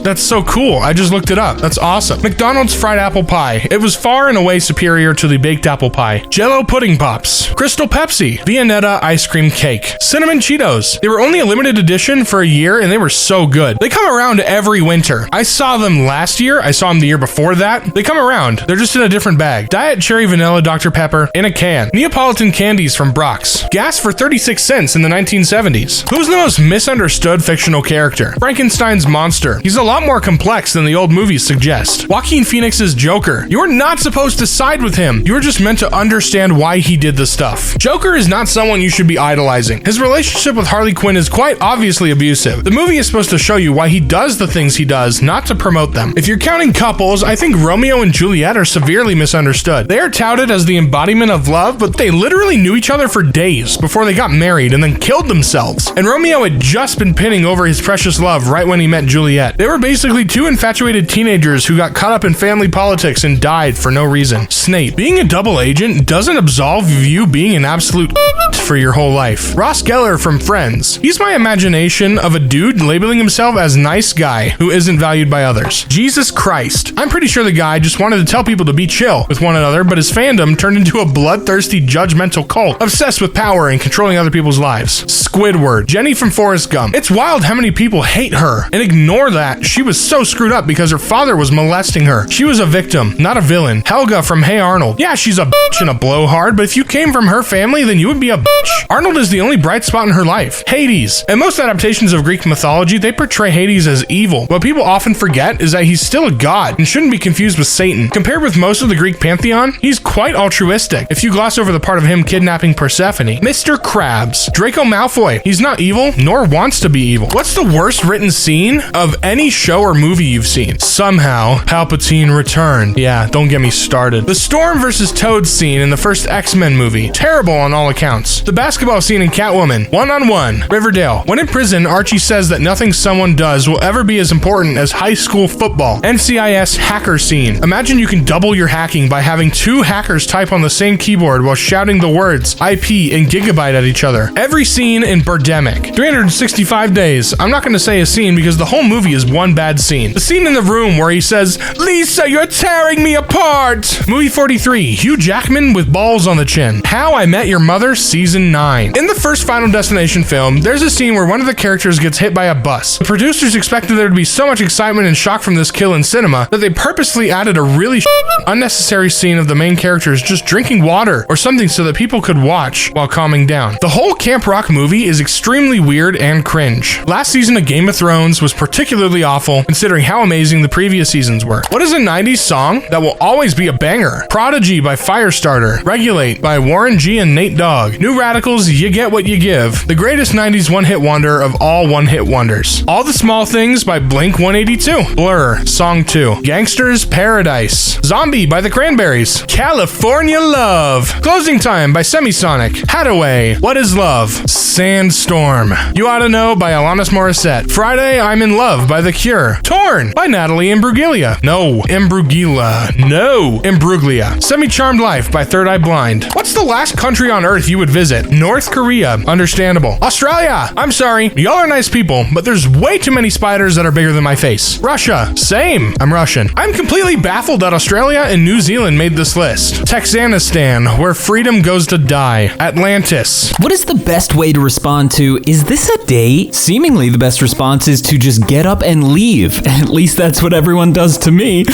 That's so cool. I just looked it up. That's awesome. McDonald's fried apple pie. It was far and away superior to the baked apple pie. Jell-O pudding pops. Crystal Pepsi. Viennetta ice cream cake. Cinnamon Cheetos. They were only a limited edition for a year and they were so good. They come around every winter. I saw them last year. I saw them the year before that. They come around. They're just in a different bag. Diet cherry vanilla Dr. Pepper in a can. can. Neapolitan candies from Brock's. Gas for 36 cents in the 1970s. Who's the most misunderstood fictional character? Frankenstein's monster. He's a lot more complex than the old movies suggest. Joaquin Phoenix's Joker. You're not supposed to side with him. You're just meant to understand why he did the stuff. Joker is not someone you should be idolizing. His relationship with Harley Quinn is quite obviously abusive. The movie is supposed to show you why he does the things he does, not to promote them. If you're counting couples, I think Romeo and Juliet are severely misunderstood. They are touted as the embodiment of love, but they literally knew each other for days before they got married and then killed themselves. And Romeo had just been pinning over his precious love right when he met Juliet. They were basically two infatuated teenagers who got caught up in family politics and died for no reason. Snape. Being a double agent doesn't absolve you being an absolute for your whole life. Ross Geller from Friends. He's my imagination of a dude labeling himself as nice guy who isn't valued by others. Jesus Christ. I'm pretty sure the guy just wanted to tell people to be chill with one another, but his fandom turned into a bloodthirsty, judgmental cult, obsessed with power and controlling other people's lives. Squidward. Jenny from Forrest Gump. It's wild how many people hate her and ignore that she was so screwed up because her father was molesting her. She was a victim, not a villain. Helga from Hey Arnold. Yeah, she's a bitch and a blowhard, but if you came from her family, then you would be a bitch. Arnold is the only bright spot in her life. Hades. In most adaptations of Greek mythology, they portray Hades as evil. What people often forget is that he's still a god and shouldn't be confused with Satan. Compared with most of the Greek pantheon, he's quite altruistic, if you gloss over the part of him kidnapping Persephone. Mr. Krabs. Draco Malfoy. He's not evil, nor wants to be evil. What's the worst written scene of any show or movie you've seen? Somehow, Palpatine returned. Yeah, don't get me started. The Storm versus Toad scene in the first X-Men movie. Terrible on all accounts. The basketball scene in Catwoman. One-on-one. Riverdale. When in prison, Archie says that nothing someone does will ever be as important as high school football. NCIS hacker scene. Imagine you can double your hacking by having two hackers type on the same keyboard while shouting the words IP and gigabyte at each other. Every scene in Birdemic. 365 days. I'm not going to say a scene because the whole movie is one bad scene. The scene in the room where he says, "Lisa, you're tearing me apart." Movie 43. Hugh Jackman with balls on the chin. How I Met Your Mother Season 9. In the first Final Destination film, there's a scene where one of the characters gets hit by a bus. The producers expected there to be so much excitement and shock from this kill in cinema that they purposely added a really unnecessary scene of the main characters just drinking water or something so that people could watch while calming down. The whole Camp Rock movie is extremely weird and cringe. Last season of Game of Thrones was particularly awful considering how amazing the previous seasons were. What is a 90s song that will always be a banger? Prodigy by Firestarter. Regulate by Warren G and Nate Dogg. New Radicals, You Get What You Give. The greatest 90s one-hit wonder of all one-hit wonders. All the Small Things by Blink-182. Blur, Song 2. Gangster's Paradise. Zombie by the Cranberries. California Love. Closing Time by Semisonic. Hadaway. What is Love? Sandstorm. You Oughta Know by Alanis Morissette. Friday, I'm in Love by The Cure. Torn by Natalie Imbruglia. No, Imbruglia. No, Imbruglia. Semi-Charmed Life by Third Eye Blind. What's the last country on earth you would visit? North Korea. Understandable. Australia. I'm sorry. Y'all are nice people, but there's way too many spiders that are bigger than my face. Russia. Same. I'm Russian. I'm completely baffled that Australia and New Zealand made this list. Texanistan, where freedom goes to die. Atlantis. What is the best way to respond to, "Is this a date?" Seemingly the best response is to just get up and leave. At least that's what everyone does to me.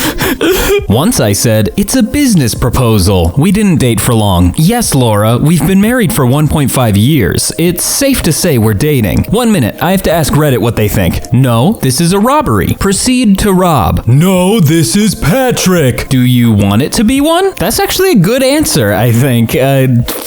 Once I said, "It's a business proposal. We didn't date for long." "Yes, Laura, we've been married for 1.5 years. It's safe to say we're dating." 1 minute, I have to ask Reddit what they think. "No, this is a robbery. Proceed to rob." "No, this is Patrick. Do you want it to be one?" That's actually a good answer, I think.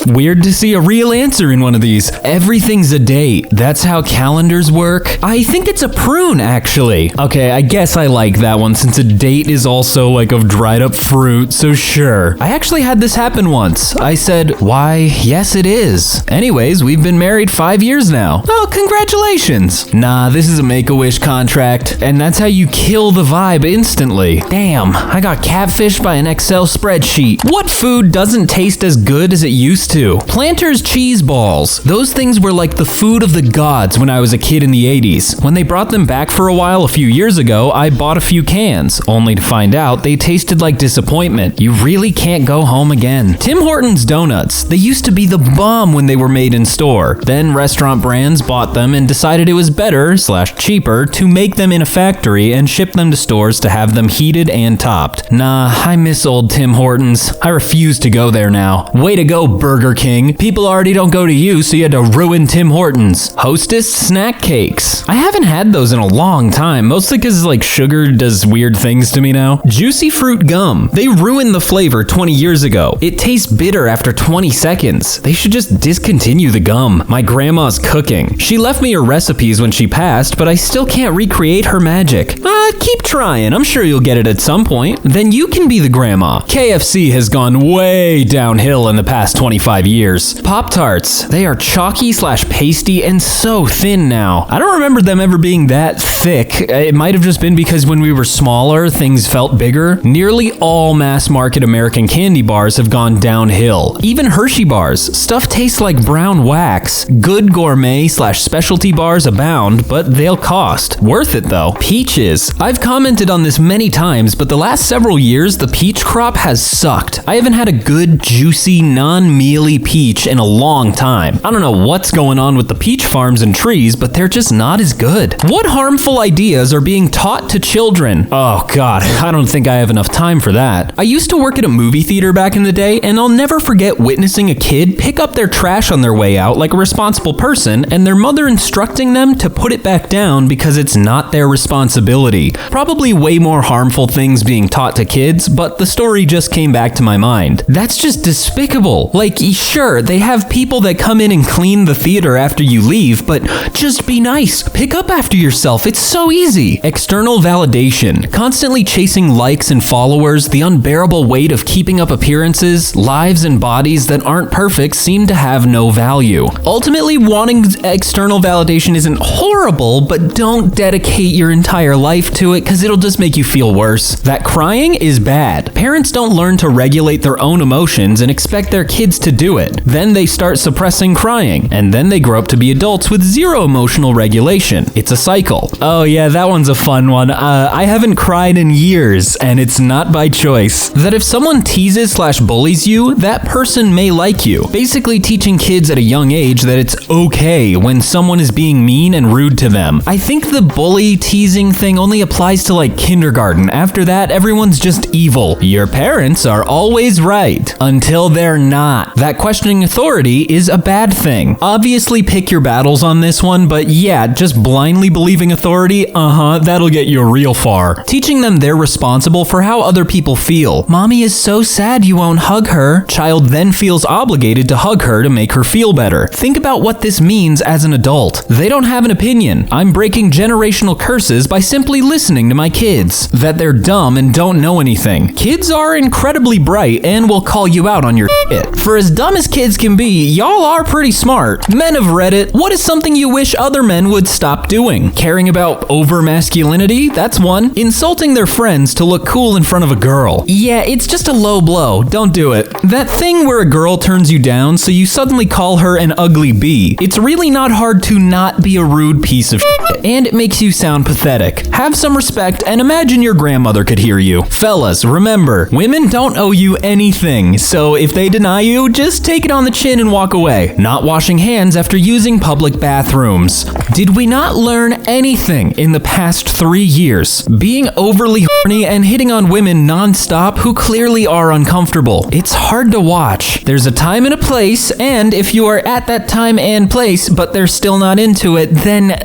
Weird to see a real answer in one of these. Everything's a date. That's how calendars work. I think it's a prune, actually. Okay, I guess I like that one since a date is also like of dried up fruit, so sure. I actually had this happen once. I said, "Why, yes it is. Anyways, we've been married 5 years now." "Oh, congratulations." "Nah, this is a Make-A-Wish contract, and that's how you kill the vibe instantly." Damn, I got catfished by an Excel spreadsheet. What food doesn't taste as good as it used to. Planters cheese balls. Those things were like the food of the gods when I was a kid in the 80s. When they brought them back for a while a few years ago, I bought a few cans, only to find out they tasted like disappointment. You really can't go home again. Tim Hortons donuts. They used to be the bomb when they were made in store. Then restaurant brands bought them and decided it was better/cheaper to make them in a factory and ship them to stores to have them heated and topped. Nah, I miss old Tim Hortons. I refuse to go there now. Way to go, Burger King. People already don't go to you, so you had to ruin Tim Hortons. Hostess snack cakes. I haven't had those in a long time, mostly because like sugar does weird things to me now. Juicy fruit gum. They ruined the flavor 20 years ago. It tastes bitter after 20 seconds. They should just discontinue the gum. My grandma's cooking. She left me her recipes when she passed, but I still can't recreate her magic. Keep trying. I'm sure you'll get it at some point. Then you can be the grandma. KFC has gone way downhill in the past 25 years. Pop-Tarts. They are chalky/pasty and so thin now. I don't remember them ever being that thick. It might have just been because when we were smaller, things felt bigger. Nearly all mass-market American candy bars have gone downhill. Even Hershey bars. Stuff tastes like brown wax. Good gourmet/specialty bars abound, but they'll cost. Worth it though. Peaches. I've commented on this many times, but the last several years, the peach crop has sucked. I haven't had a good, juicy, non-mealy peach in a long time. I don't know what's going on with the peach farms and trees, but they're just not as good. What harmful ideas are being taught to children? Oh god, I don't think I have enough time for that. I used to work at a movie theater back in the day, and I'll never forget witnessing a kid pick up their trash on their way out like a responsible person, and their mother instructing them to put it back down because it's not their responsibility. Probably way more harmful things being taught to kids, but the story just came back to my mind. That's just despicable. Like, sure, they have people that come in and clean the theater after you leave, but just be nice. Pick up after yourself. It's so easy. External validation. Constantly chasing likes and followers, the unbearable weight of keeping up appearances, lives and bodies that aren't perfect seem to have no value. Ultimately, wanting external validation isn't horrible, but don't dedicate your entire life to it because it'll just make you feel worse. That crying is bad. Parents don't learn to regulate their own emotions and expect their kids to do it. Then they start suppressing crying, and then they grow up to be adults with zero emotional regulation. It's a cycle. Oh yeah, that one's a fun one. I haven't cried in years, and it's not by choice. That if someone teases/bullies you, that person may like you. Basically teaching kids at a young age that it's okay when someone is being mean and rude to them. I think the bully teasing thing only applies to like kindergarten. After that, everyone's just evil. Your parents are always right until they're not. That questioning authority is a bad thing. Obviously pick your battles on this one, but yeah, just blindly believing authority, that'll get you real far. Teaching them they're responsible for how other people feel. Mommy is so sad you won't hug her. Child then feels obligated to hug her to make her feel better. Think about what this means as an adult. They don't have an opinion. I'm breaking generational curses by simply listening to my kids. That they're dumb and don't know anything. Kids are incredibly bright and will call you out on your shit. For as dumb as kids can be, y'all are pretty smart. Men of Reddit, what is something you wish other men would stop doing? Caring about over masculinity? That's one. Insulting their friends to look cool in front of a girl. Yeah, it's just a low blow. Don't do it. That thing where a girl turns you down so you suddenly call her an ugly bee. It's really not hard to not be a rude piece of shit, and it makes you sound pathetic. Have some respect and imagine your grandmother could hear you. Fellas, remember, women don't owe you anything, so if they deny you, just take it on the chin and walk away. Not washing hands after using public bathrooms. Did we not learn anything in the past 3 years? Being overly horny and hitting on women non-stop who clearly are uncomfortable. It's hard to watch. There's a time and a place, and if you are at that time and place, but they're still not into it, then,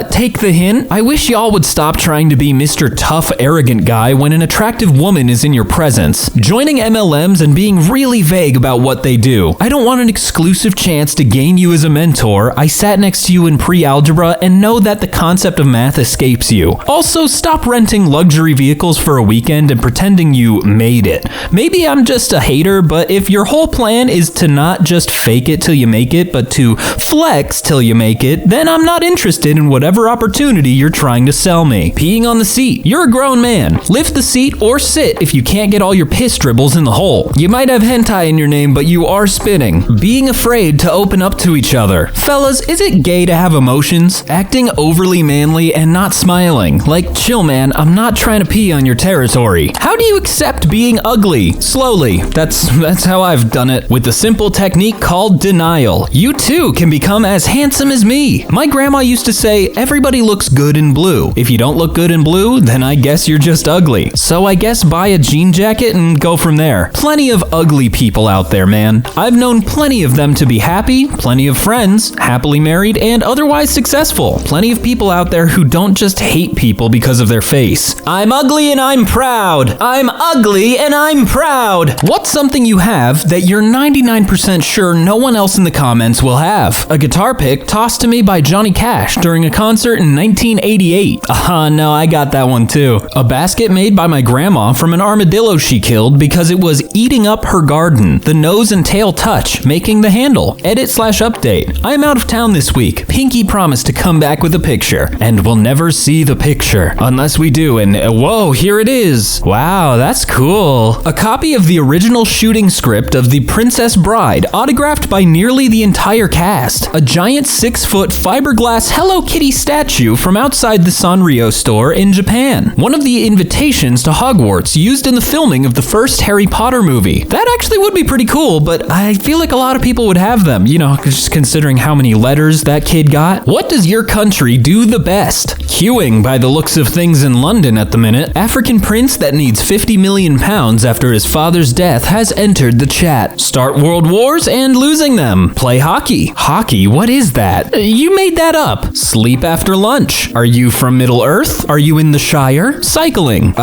take the hint. I wish y'all would stop trying to be Mr. Tough, arrogant guy when an attractive woman is in your presence. Joining MLMs and being really vague about what they do. I don't want an exclusive chance to gain you as a mentor. I sat next to you in pre-algebra and know that the concept of math escapes you. Also, stop renting luxury vehicles for a weekend and pretending you made it. Maybe I'm just a hater, but if your whole plan is to not just fake it till you make it, but to flex till you make it, then I'm not interested in whatever opportunity you're trying to sell me. Peeing on the seat. You're a grown man. Lift the seat or sit if you can't get all your piss dribbles in the hole. You might have hentai in your name, but you are are spinning. Being afraid to open up to each other. Fellas, is it gay to have emotions? Acting overly manly and not smiling. Like, chill man, I'm not trying to pee on your territory. How do you accept being ugly? Slowly. That's how I've done it. With the simple technique called denial. You too can become as handsome as me. My grandma used to say, everybody looks good in blue. If you don't look good in blue, then I guess you're just ugly. So I guess buy a jean jacket and go from there. Plenty of ugly people out there, man. I've known plenty of them to be happy, plenty of friends, happily married, and otherwise successful. Plenty of people out there who don't just hate people because of their face. I'm ugly and I'm proud. I'm ugly and I'm proud. What's something you have that you're 99% sure no one else in the comments will have? A guitar pick tossed to me by Johnny Cash during a concert in 1988. No, I got that one too. A basket made by my grandma from an armadillo she killed because it was eating up her garden. The nose and tail touch, making the handle. Edit/update. I'm out of town this week. Pinky promised to come back with a picture, and we'll never see the picture. Unless we do, and whoa, here it is. Wow, that's cool. A copy of the original shooting script of The Princess Bride, autographed by nearly the entire cast. A giant 6-foot fiberglass Hello Kitty statue from outside the Sanrio store in Japan. One of the invitations to Hogwarts used in the filming of the first Harry Potter movie. That actually would be pretty cool, but I feel like a lot of people would have them, just considering how many letters that kid got. What does your country do the best? Queuing by the looks of things in London at the minute. African prince that needs 50 million pounds after his father's death has entered the chat. Start world wars and losing them. Play hockey. Hockey? What is that? You made that up. Sleep after lunch. Are you from Middle Earth? Are you in the Shire? Cycling.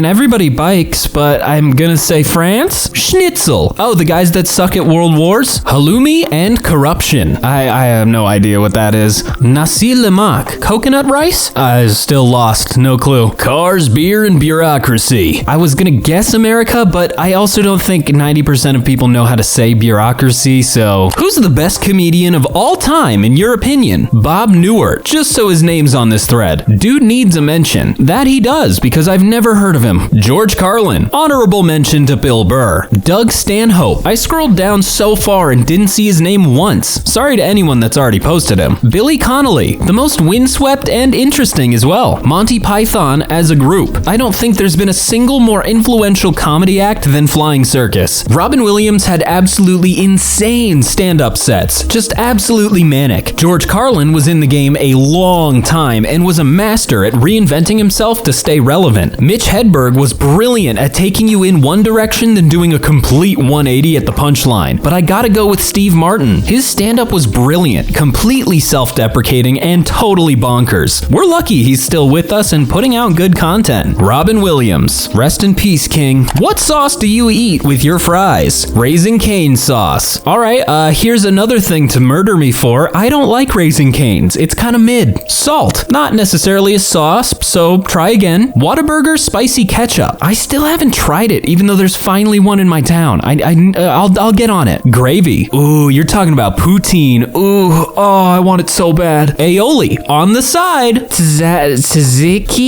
Everybody bikes, but I'm gonna say France? Schnitzel. Oh, the guys that suck at world wars? Halloumi and corruption. I have no idea what that is. Nasi lemak. Coconut rice? Still lost. No clue. Cars, beer, and bureaucracy. I was gonna guess America, but I also don't think 90% of people know how to say bureaucracy, so... Who's the best comedian of all time, in your opinion? Bob Newhart. Just so his name's on this thread. Dude needs a mention. That he does, because I've never heard of him. George Carlin. Honorable mention to Bill Burr. Doug Stanhope. I scrolled down so far and didn't see his name once. Sorry to anyone that's already posted him. Billy Connolly. The most windswept and interesting as well. Monty Python as a group. I don't think there's been a single more influential comedy act than Flying Circus. Robin Williams had absolutely insane stand-up sets. Just absolutely manic. George Carlin was in the game a long time and was a master at reinventing himself to stay relevant. Mitch Hedberg was brilliant at taking you in one direction then doing a complete 180 at the punchline. But I gotta go with Steve Martin. His stand-up was brilliant, completely self-deprecating, and totally bonkers. We're lucky he's still with us and putting out good content. Robin Williams. Rest in peace, King. What sauce do you eat with your fries? Raising Cane sauce. Alright, here's another thing to murder me for. I don't like Raising Cane's. It's kinda mid. Salt. Not necessarily a sauce, so try again. Whataburger spicy ketchup. I still haven't tried it, even though there's finally one in my town. I'll get on it. Gravy. Ooh, you're talking about poutine. Ooh, oh, I want it so bad. Aioli. On the side. Tzatziki?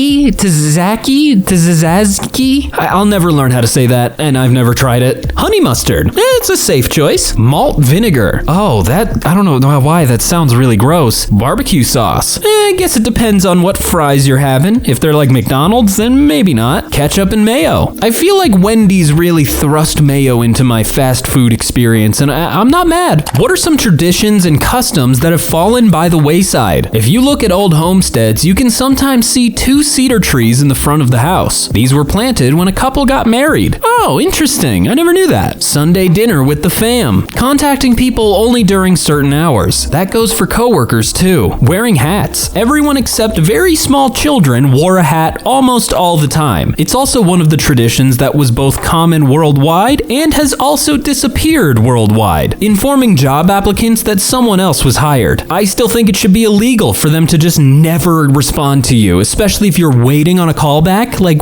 I'll never learn how to say that, and I've never tried it. Honey mustard. It's a safe choice. Malt vinegar. Oh, I don't know why, that sounds really gross. Barbecue sauce. I guess it depends on what fries you're having. If they're like McDonald's, then maybe not. Ketchup and mayo. I feel like Wendy's really thrust mayo into my fast food experience, and I'm not mad. What are some traditions and customs that have fallen by the wayside? If you look at old homesteads, you can sometimes see 2 cedar trees in the front of the house. These were planted when a couple got married. Oh, interesting. I never knew that. Sunday dinner with the fam. Contacting people only during certain hours. That goes for coworkers too. Wearing hats. Everyone except very small children wore a hat almost all the time. It's also one of the traditions that was both common worldwide and has also disappeared worldwide, informing job applicants that someone else was hired. I still think it should be illegal for them to just never respond to you, especially if you're waiting on a callback. Like,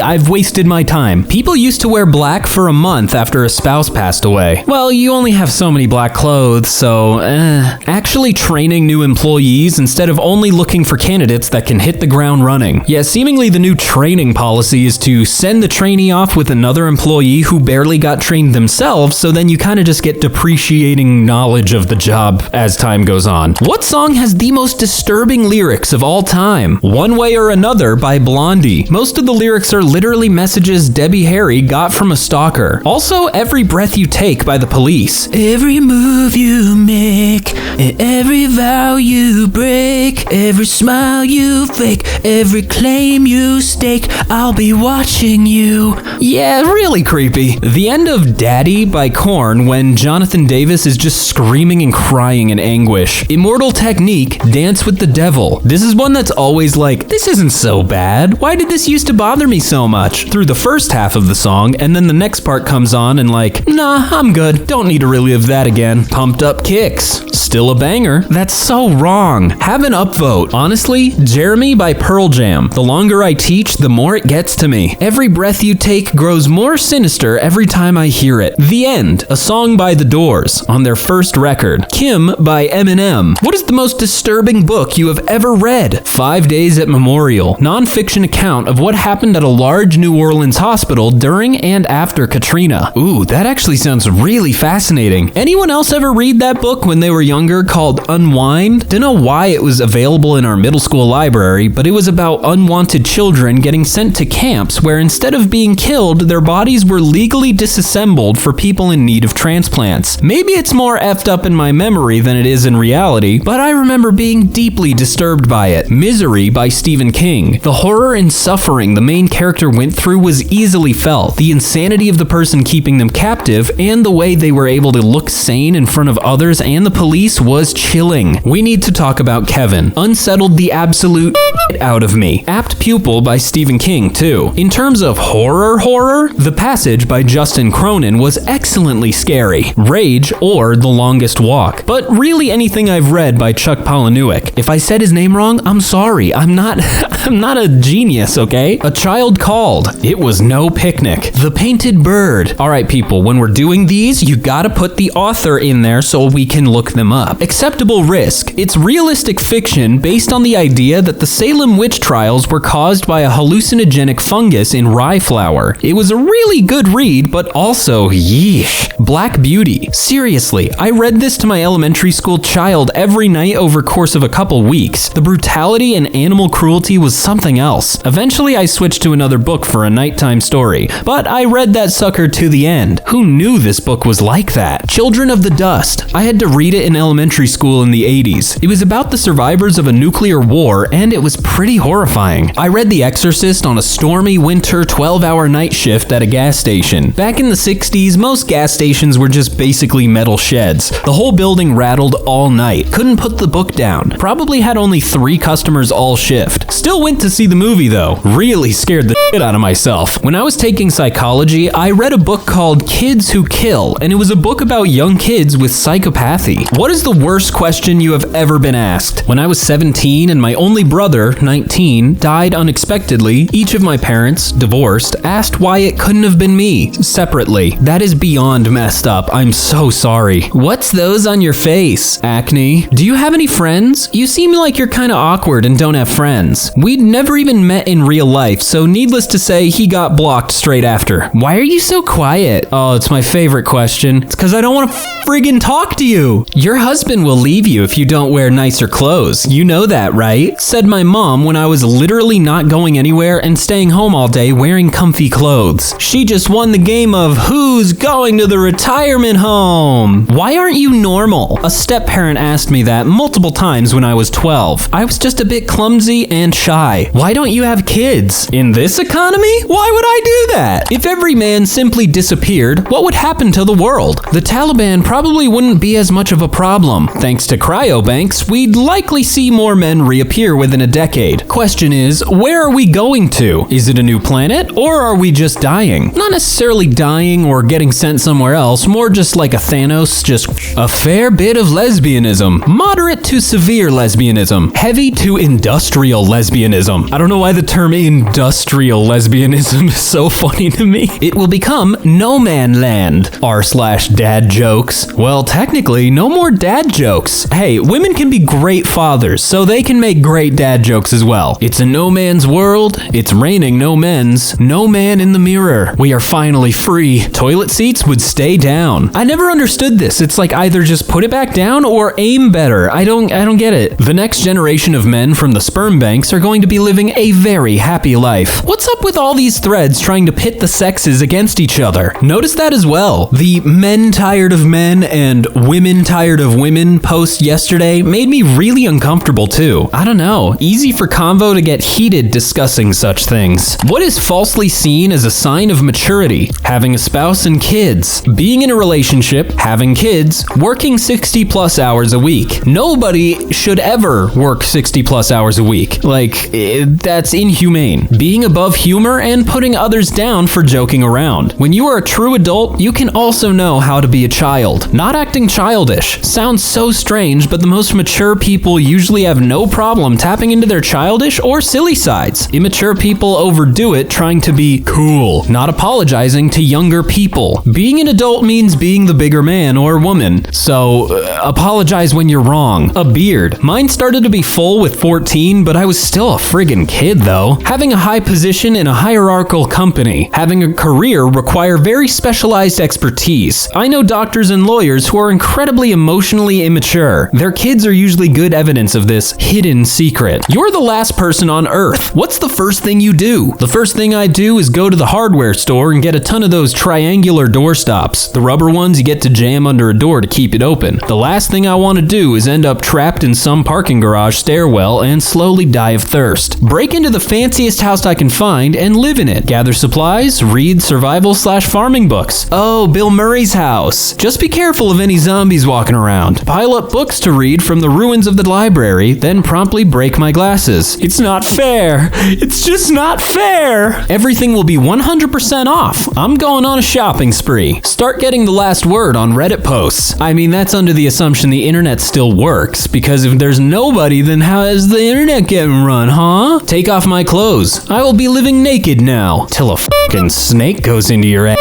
I've wasted my time. People used to wear black for a month after a spouse passed away. Well, you only have so many black clothes, so actually training new employees instead of only looking for candidates that can hit the ground running. Yeah, seemingly the new training policy is to send the trainee off with another employee who barely got trained themselves yourself, so then you kind of just get depreciating knowledge of the job as time goes on. What song has the most disturbing lyrics of all time? One Way or Another by Blondie. Most of the lyrics are literally messages Debbie Harry got from a stalker. Also, Every Breath You Take by The Police. Every move you make, and every vow you break, every smile you fake, every claim you stake, I'll be watching you. Yeah, really creepy. The end of Daddy by Korn, when Jonathan Davis is just screaming and crying in anguish. Immortal Technique, Dance with the Devil. This is one that's always like, this isn't so bad. Why did this used to bother me so much? Through the first half of the song, and then the next part comes on and like, nah, I'm good. Don't need to relive that again. Pumped Up Kicks. Still a banger. That's so wrong. Have an upvote. Honestly, Jeremy by Pearl Jam. The longer I teach, the more it gets to me. Every breath you take grows more sinister every time I hear it. The End, a song by The Doors on their first record. Kim by Eminem. What is the most disturbing book you have ever read? 5 Days at Memorial. Non-fiction account of what happened at a large New Orleans hospital during and after Katrina. Ooh, that actually sounds really fascinating. Anyone else ever read that book when they were younger called Unwind? Don't know why it was available in our middle school library, but it was about unwanted children getting sent to camps where instead of being killed, their bodies were legally disassembled for people in need of transplants. Maybe it's more effed up in my memory than it is in reality, but I remember being deeply disturbed by it. Misery by Stephen King. The horror and suffering the main character went through was easily felt. The insanity of the person keeping them captive and the way they were able to look sane in front of others and the police was chilling. We need to talk about Kevin. Unsettled the absolute out of me. Apt Pupil by Stephen King, too. In terms of horror, The Passage by Justin Cronin was excellently scary. Rage or The Longest Walk. But really anything I've read by Chuck Palahniuk. If I said his name wrong, I'm sorry. I'm not a genius, okay? A Child Called. It was no picnic. The Painted Bird. Alright people, when we're doing these, you gotta put the author in there so we can look them up. Acceptable Risk. It's realistic fiction based on the idea that the Salem witch trials were caused by a hallucinogenic fungus in rye flour. It was a really good read, but also yeesh. Black Beauty. Seriously, I read this to my elementary school child every night over course of a couple weeks. The brutality and animal cruelty was something else. Eventually I switched to another book for a nighttime story, but I read that sucker to the end. Who knew this book was like that? Children of the Dust. I had to read it in elementary school in the 80s. It was about the survivors of a nuclear war, and it was pretty horrifying. I read The Exorcist on a stormy winter 12-hour night shift at a gas station. Back in the 60s, most gas stations were just basically metal sheds. The whole building rattled all night. Couldn't put the book down. Probably had only 3 customers all shift. Still went to see the movie though. Really scared the shit out of myself. When I was taking psychology, I read a book called Kids Who Kill, and it was a book about young kids with psychopathy. What is the worst question you have ever been asked? When I was 17 and my only brother, 19, died unexpectedly, each of my parents, divorced, asked why it couldn't have been me, separately. That is beyond messed up. I'm so sorry. What's those on your face? Acne. Do you have any friends? You seem like you're kinda awkward and don't have friends. We'd never even met in real life, so needless to say, he got blocked straight after. Why are you so quiet? Oh, it's my favorite question. It's cause I don't wanna friggin' talk to you. Your husband will leave you if you don't wear nicer clothes. You know that, right? Said my mom when I was literally not going anywhere and staying home all day wearing comfy clothes. She just won the game of who's going to the retirement home. Why aren't you normal? A step-parent asked me that multiple times when I was 12. I was just a bit clumsy and shy. Why don't you have kids? In this economy? Why would I do that? If every man simply disappeared, what would happen to the world? The Taliban probably wouldn't be as much of a problem. Thanks to cryobanks, we'd likely see more men reappear within a decade. Question is, where are we going to? Is it a new planet, or are we just dying? Not necessarily dying or getting sent somewhere else, more just like a Thanos, just a fair bit of lesbianism. Moderate to severe lesbianism. Heavy to industrial lesbianism. I don't know why the term industrial lesbianism is so funny to me. It will become no man land. R/dad jokes. Well, technically, no more dad dad jokes. Hey, women can be great fathers, so they can make great dad jokes as well. It's a no man's world. It's raining no men's. No man in the mirror. We are finally free. Toilet seats would stay down. I never understood this. It's like either just put it back down or aim better. I don't get it. The next generation of men from the sperm banks are going to be living a very happy life. What's up with all these threads trying to pit the sexes against each other? Notice that as well. The men tired of men and women tired of women post yesterday made me really uncomfortable too. I don't know. Easy for convo to get heated discussing such things. What is falsely seen as a sign of maturity? Having a spouse and kids. Being in a relationship, having kids, working 60 plus hours a week. Nobody should ever work 60 plus hours a week. That's inhumane. Being above humor and putting others down for joking around. When you are a true adult, you can also know how to be a child. Not acting childish. Sounds so strange, but the most mature people usually have no problem tapping into their childish or silly sides. Immature people overdo it trying to be cool, not apologizing to younger people. Being an adult means being the bigger man or woman, so apologize when you're wrong. A beard. Mine started to be full with 14, but I was still a friggin' kid though. Having a high position in a hierarchical company. Having a career require very specialized expertise. I know doctors and lawyers who are incredibly emotionally immature. Their kids are usually good evidence of this hidden secret. You're the last person on Earth. What's the first thing you do? The first thing I do is go to the hardware store and get a ton of those triangular door stops. The rubber ones you get to jam under a door to keep it open. The last thing I want to do is end up trapped in some parking garage stairwell and slowly die of thirst. Break into the fanciest house I can find and live in it. Gather supplies, read survival/farming books. Oh, Bill Murray's house. Just be careful of any zombies walking around. Pile up books to read from the ruins of the library, then promptly break my glasses. It's not fair. It's just not fair. Everything will be 100% off. I'm going on a shopping spree. Start getting the last word on Reddit posts. I mean, that's under the assumption the internet still works, because if there's nobody, then how is the internet getting run, huh? Take off my clothes. I will be living naked now, till a fucking snake goes into your ass.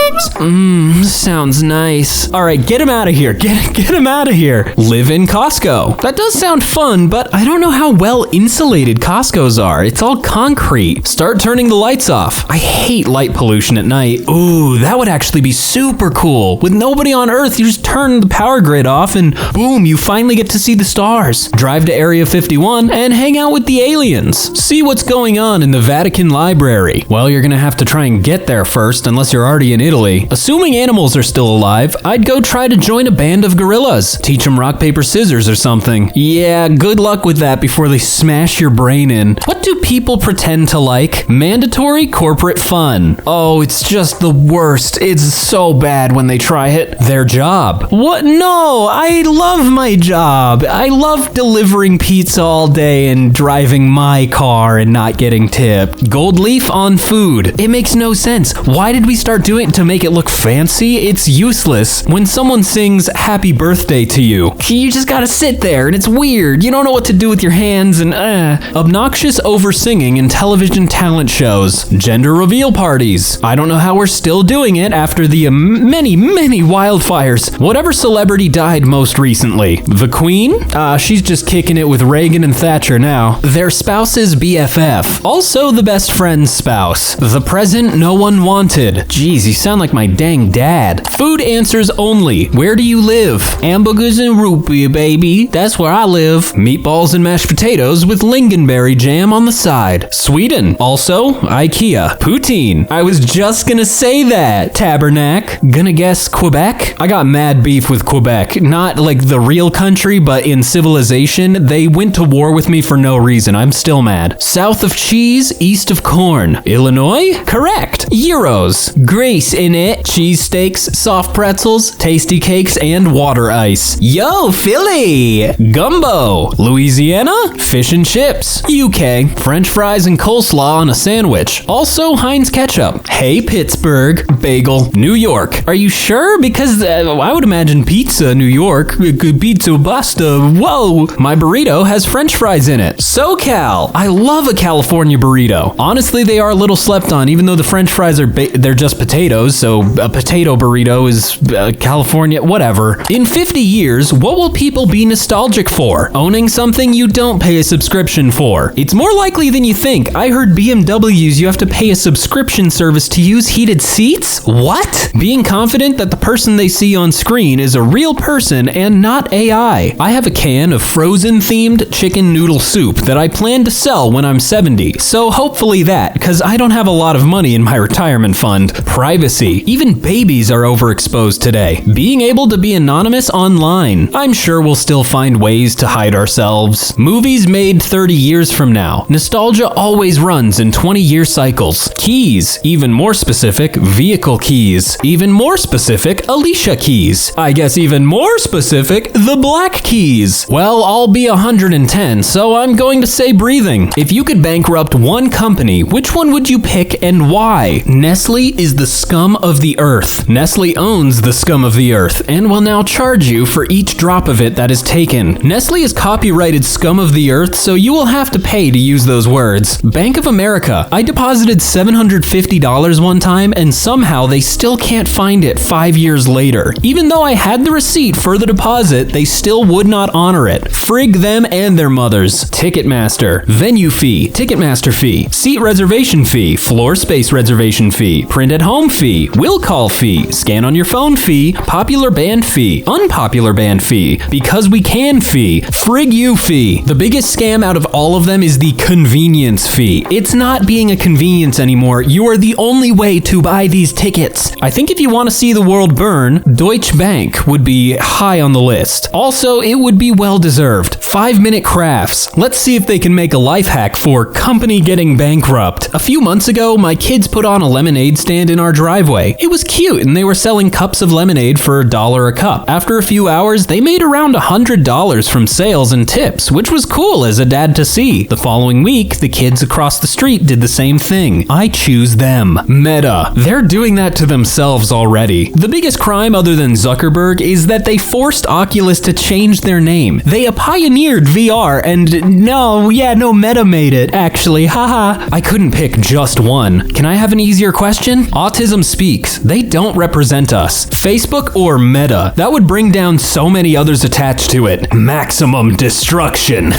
Sounds nice. Alright, get him out of here. Get him out of here. Live in Costco. That does sound fun, but I don't know how well insulated Costco's are. It's all concrete. Start turning the lights off. I hate light pollution at night. Ooh, that would actually be super cool. With nobody on Earth, you just turn the power grid off and boom, you finally get to see the stars. Drive to Area 51 and hang out with the aliens. See what's going on in the Vatican Library. Well, you're gonna have to try and get there first, unless you're already in Italy. Assuming animals are still alive, I'd go try to join a band of gorillas. Teach them rock, paper, scissors or something. Yeah, good luck with that before they smash your brain in. What do people pretend to like? Mandatory corporate fun. Oh, it's just the worst. It's so bad when they try it. Their job. What? No, I love my job. I love delivering pizza all day and driving my car and not getting tipped. Gold leaf on food. It makes no sense. Why did we start doing it to make it look fancy? It's useless. When someone sings happy birthday to you, you just gotta sit there and it's weird. You don't know what to do with your hands and Obnoxious over singing in television talent shows. Gender reveal parties. I don't know how we're still doing it after the many wildfires. Whatever celebrity died most recently. The Queen? She's just kicking it with Reagan and Thatcher now. Their spouse's BFF. Also the best friend's spouse. The present no one wanted. Jeez, you sound like my dang dad. Food answers only. Where do you live? Hamburgers and root beer, baby. That's where I live. Meatballs and mashed potatoes with lingonberry jam on the side. Sweden. Also, IKEA. Poutine. I was just gonna say that. Tabernacle. Gonna guess Quebec? I got mad beef with Quebec. Not like the real country, but in civilization. They went to war with me for no reason. I'm still mad. South of cheese, east of corn. Illinois? Correct. Euros. Grease in it. Cheesesteaks, soft pretzels, tasty cakes, and water ice. Yo, Philly! Gumbo. Louisiana? Fish and chips. UK. French fries and coleslaw on a sandwich. Also Heinz ketchup. Hey, Pittsburgh. Bagel. New York. Are you sure? Because I would imagine pizza, New York. Pizza pasta. Whoa! My burrito has French fries in it. SoCal. I love a California burrito. Honestly, they are a little slept on, even though the French fries are they're just potatoes, so a potato burrito is California, whatever. In 50 years, what will people be nostalgic for? Owning something you don't pay a subscription for. It's more likely than you think. I heard BMWs you have to pay a subscription service to use heated seats? What? Being confident that the person they see on screen is a real person and not AI. I have a can of Frozen-themed chicken noodle soup that I plan to sell when I'm 70, so hopefully that, because I don't have a lot of money in my retirement fund. Privacy. Even babies are overexposed today. Being able to be anonymous online. I'm sure we'll still find ways to hide ourselves. Movies made 30 years from now. Nostalgia always runs in 20-year cycles. Keys. Even more specific, vehicle keys. Even more specific, Alicia keys. I guess even more specific, the black keys. Well, I'll be 110, so I'm going to say breathing. If you could bankrupt one company, which one would you pick and why? Nestle is the scum of the earth. Nestle owns the scum of the earth and will now charge you for each drop of it that is taken. Nestle is copyrighted scum of the earth, so you will have to pay to use those words. Bank of America. I deposited $750 one time and somehow they still can't find it 5 years later. Even though I had the receipt for the deposit, they still would not honor it. Frig them and their mothers. Ticketmaster. Venue fee. Ticketmaster fee. Seat reservation fee. Floor space reservation fee. Print at home fee. Will call fee. Scan on your phone fee. Popular band fee. Unpopular band fee. Because we can fee. Frig you fee. The biggest scam out of all of them is the convenience fee. It's not being a convenience anymore. You are the only way to buy these tickets. I think if you want to see the world burn, Deutsche Bank would be high on the list. Also, it would be well deserved. 5-minute crafts. Let's see if they can make a life hack for company getting bankrupt. A few months ago, my kids put on a lemonade stand in our driveway. It was cute and they were selling cups of lemonade for $1 a cup. After a few hours, they made around $100 from sales and tips, which was cool as a dad to see. The following week, the kids across the street did the same thing. I choose them. Meta. They're doing that to themselves already. The biggest crime other than Zuckerberg is that they forced Oculus to change their name. They pioneered VR and no, Meta made it, actually, haha. I couldn't pick just one. Can I have an easier question? Autism Speaks. They don't represent us. Facebook or Meta? That would bring down so many others attached to it. Maximum destruction.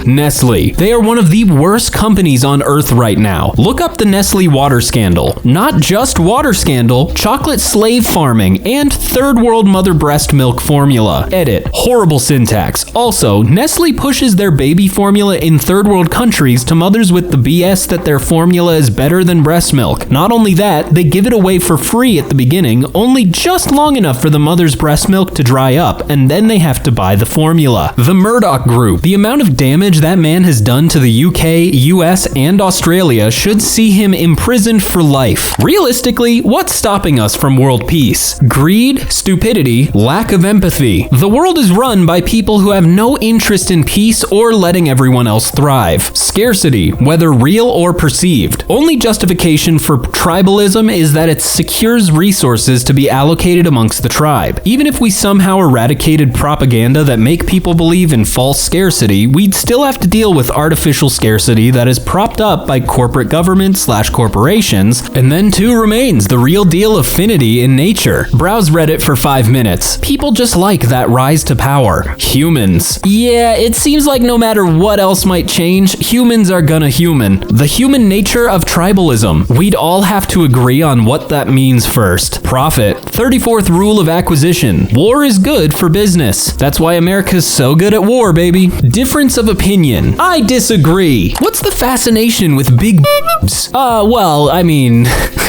Nestle. They are one of the worst companies on earth right now. Look up the Nestle water scandal. Not just water scandal, chocolate slave farming, and third world mother breast milk formula. Edit. Horrible syntax. Also, Nestle pushes their baby formula in third world countries to mothers with the BS that their formula is better than breast milk. Not only that, they give it away for free at the beginning, only just long enough for the mother's breast milk to dry up, and then they have to buy the formula. The Murdoch Group. The amount of damage that man has done to the UK, US, and Australia should see him imprisoned for life. Realistically, what's stopping us from world peace? Greed, stupidity, lack of empathy. The world is run by people who have no interest in peace or letting everyone else thrive. Scarcity, whether real or perceived. Only justification for tribalism is that it secures resources to be allocated amongst the tribe. Even if we somehow eradicated propaganda that make people believe in false scarcity, we'd still have to deal with artificial scarcity that is propped up by corporate government/corporations. And then too remains the real deal affinity in nature. Browse Reddit for 5 minutes. People just like that rise to power. Humans. Yeah, it seems like no matter what else might change, humans are gonna human. The human nature of tribalism. We'd all have to agree on what that means first. Profit. 34th rule of acquisition. War is good for business. That's why America's so good at war, baby. Difference of opinion. I disagree. What's the fascination with big boobs? Well, I mean,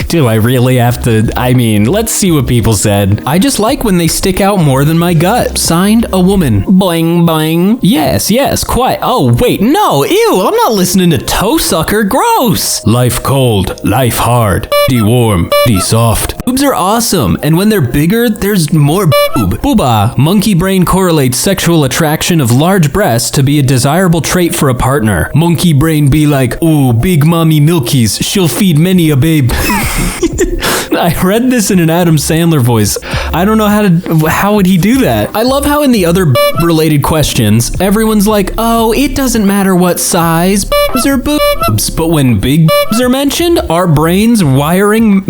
do I really have to? I mean, let's see what people said. I just like when they stick out more than my gut. Signed, a woman. Boing, boing. Yes, quite. Oh, wait, no, ew, I'm not listening to toe sucker. Gross. Life cold, life hard. D warm, D soft. Boobs are awesome, and when they're bigger, there's more boob. Booba. Monkey brain correlates sexual attraction of large breasts to be a desirable trait for a partner. Monkey brain be like, ooh, big mommy milkies, she'll feed many a babe. I read this in an Adam Sandler voice. I don't know how would he do that? I love how in the other related questions, everyone's like, oh, it doesn't matter what size, boobs or boobs. But when big boobs are mentioned, our brains wiring,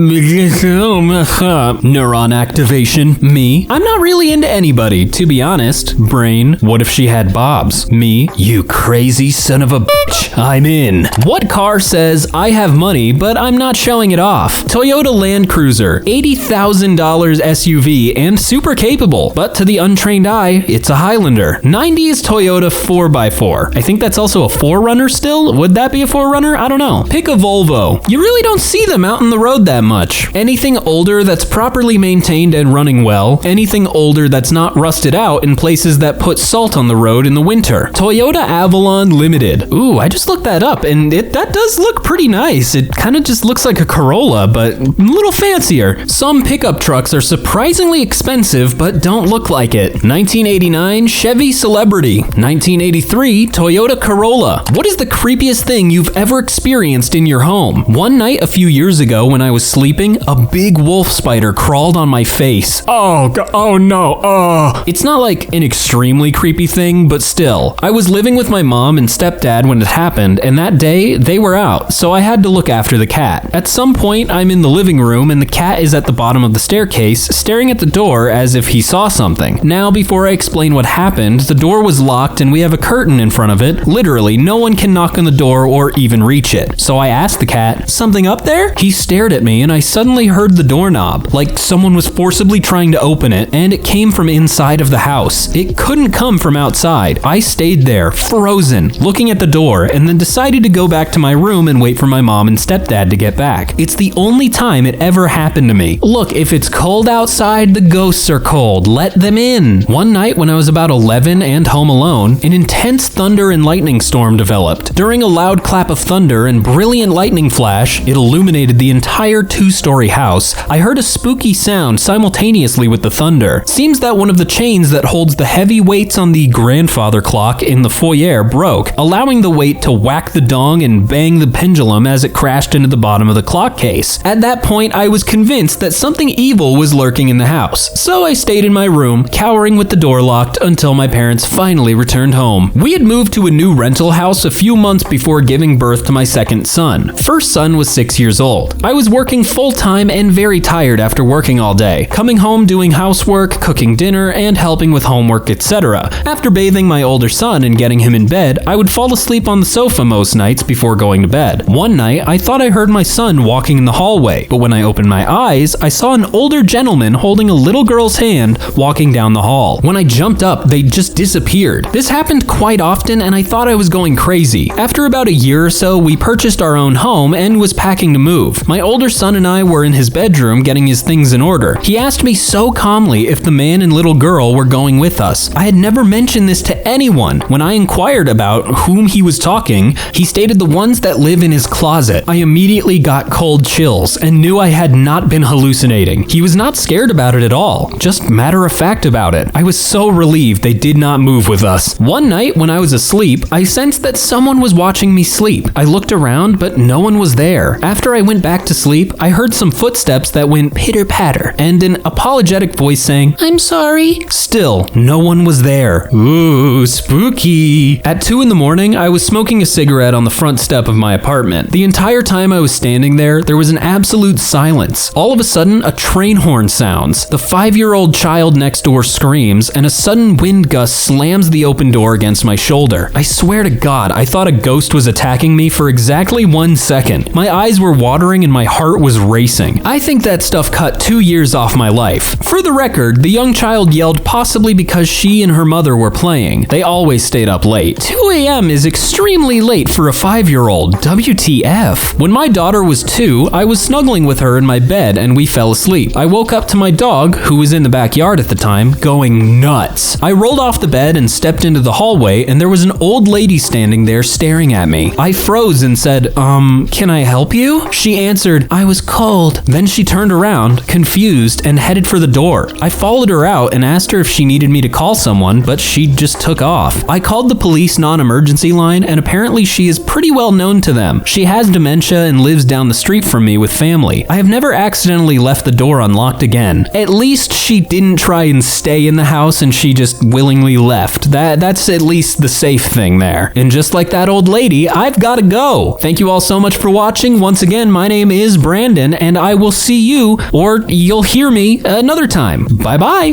neuron activation, me. I'm not really into anybody, to be honest. Brain, what if she had bobs? Me, you crazy son of a bitch, I'm in. What car says, I have money, but I'm not showing it off? Toyota Land Cruiser, $80,000 SUV and super capable, but to the untrained eye, it's a Highlander. 90s Toyota 4x4. I think that's also a 4Runner still? Would that be a 4Runner? I don't know. Pick a Volvo. You really don't see them out in the road that much. Anything older that's properly maintained and running well. Anything older that's not rusted out in places that put salt on the road in the winter. Toyota Avalon Limited. Ooh, I just looked that up and that does look pretty nice. It kind of just looks like a Corolla, but a little fancier. Some pickup trucks are surprisingly expensive, but don't look like it. 1989 Chevy Celebrity. 1983 Toyota Corolla. What is the creepiest thing you've ever experienced in your home? One night a few years ago when I was sleeping, a big wolf spider crawled on my face. Oh no. It's not like an extremely creepy thing, but still. I was living with my mom and stepdad when it happened, and that day they were out, so I had to look after the cat. At some point, I'm in the living room and the cat is at the bottom of the staircase, staring at the door as if he saw something. Now, before I explain what happened, the door was locked and we have a curtain in front of it. Literally, no one can knock on the door or even reach it. So I asked the cat, something up there? He stared at me and I suddenly heard the doorknob, like someone was forcibly trying to open it, and it came from inside of the house. It couldn't come from outside. I stayed there, frozen, looking at the door, and then decided to go back to my room and wait for my mom and stepdad to get back. It's the only time it ever happened to me. Look, if it's cold outside, the ghosts are cold. Let them in. One night when I was about 11 and home alone, an intense thunder and lightning storm developed. During a loud clap of thunder and brilliant lightning flash, it illuminated the entire 2-story house. I heard a spooky sound simultaneously with the thunder. Seems that one of the chains that holds the heavy weights on the grandfather clock in the foyer broke, allowing the weight to whack the dong and bang the pendulum as it crashed into the bottom of the clock case. At that point, I was convinced that something evil was lurking in the house, so I stayed in my room, cowering with the door locked until my parents finally returned home. We had moved to a new rental house a few months before giving birth to my second son. First son was 6 years old. I was working full-time and very tired after working all day, coming home doing housework, cooking dinner, and helping with homework, etc. After bathing my older son and getting him in bed, I would fall asleep on the sofa most nights before going to bed. One night, I thought I heard my son walking in the hallway, but when I opened my eyes, I saw an older gentleman holding a little girl's hand walking down the hall. When I jumped up, they just disappeared. This happened quite often and I thought I was going crazy. After about a year or so, we purchased our own home and was packing to move. My older son and I were in his bedroom getting his things in order. He asked me so calmly if the man and little girl were going with us. I had never mentioned this to anyone. When I inquired about whom he was talking, he stated the ones that live in his closet. I immediately got cold chills and knew I had not been hallucinating. He was not scared about it at all, just matter of fact about it. I was so relieved they did not move with us. One night when I was asleep, I sensed that someone was watching me sleep. I looked around, but no one was there. After I went back to sleep, I heard some footsteps that went pitter-patter and an apologetic voice saying, "I'm sorry." Still, no one was there. Ooh, spooky. At 2 a.m, I was smoking a cigarette on the front step of my apartment. The entire time I was standing there was an absolute silence. All of a sudden, a train horn sounds. The 5-year-old child next door screams, and a sudden wind gust slams the open door against my shoulder. I swear to God, I thought a ghost was attacking me for exactly 1 second. My eyes were watering and my heart was racing. I think that stuff cut 2 years off my life. For the record, the young child yelled possibly because she and her mother were playing. They always stayed up late. 2 a.m. is extremely late for a 5-year-old. WTF. When my daughter was 2, I was snuggling with her in my bed and we fell asleep. I woke up to my dog, who was in the backyard at the time, going nuts. I rolled off the bed and stepped into the hallway and there was an old lady standing there staring at me. I froze and said, can I help you? She answered, I was cold. Then she turned around, confused, and headed for the door. I followed her out and asked her if she needed me to call someone, but she just took off. I called the police non-emergency line and apparently she is pretty well known to them. She has dementia and lives down the street from me with family. I have never accidentally left the door unlocked again. At least she didn't try and stay in the house and she just willingly left. That's at least the safe thing there. And just like that old lady, I've gotta go. Thank you all so much for watching. Once again, my name is Brandon, and I will see you, or you'll hear me, another time. Bye-bye.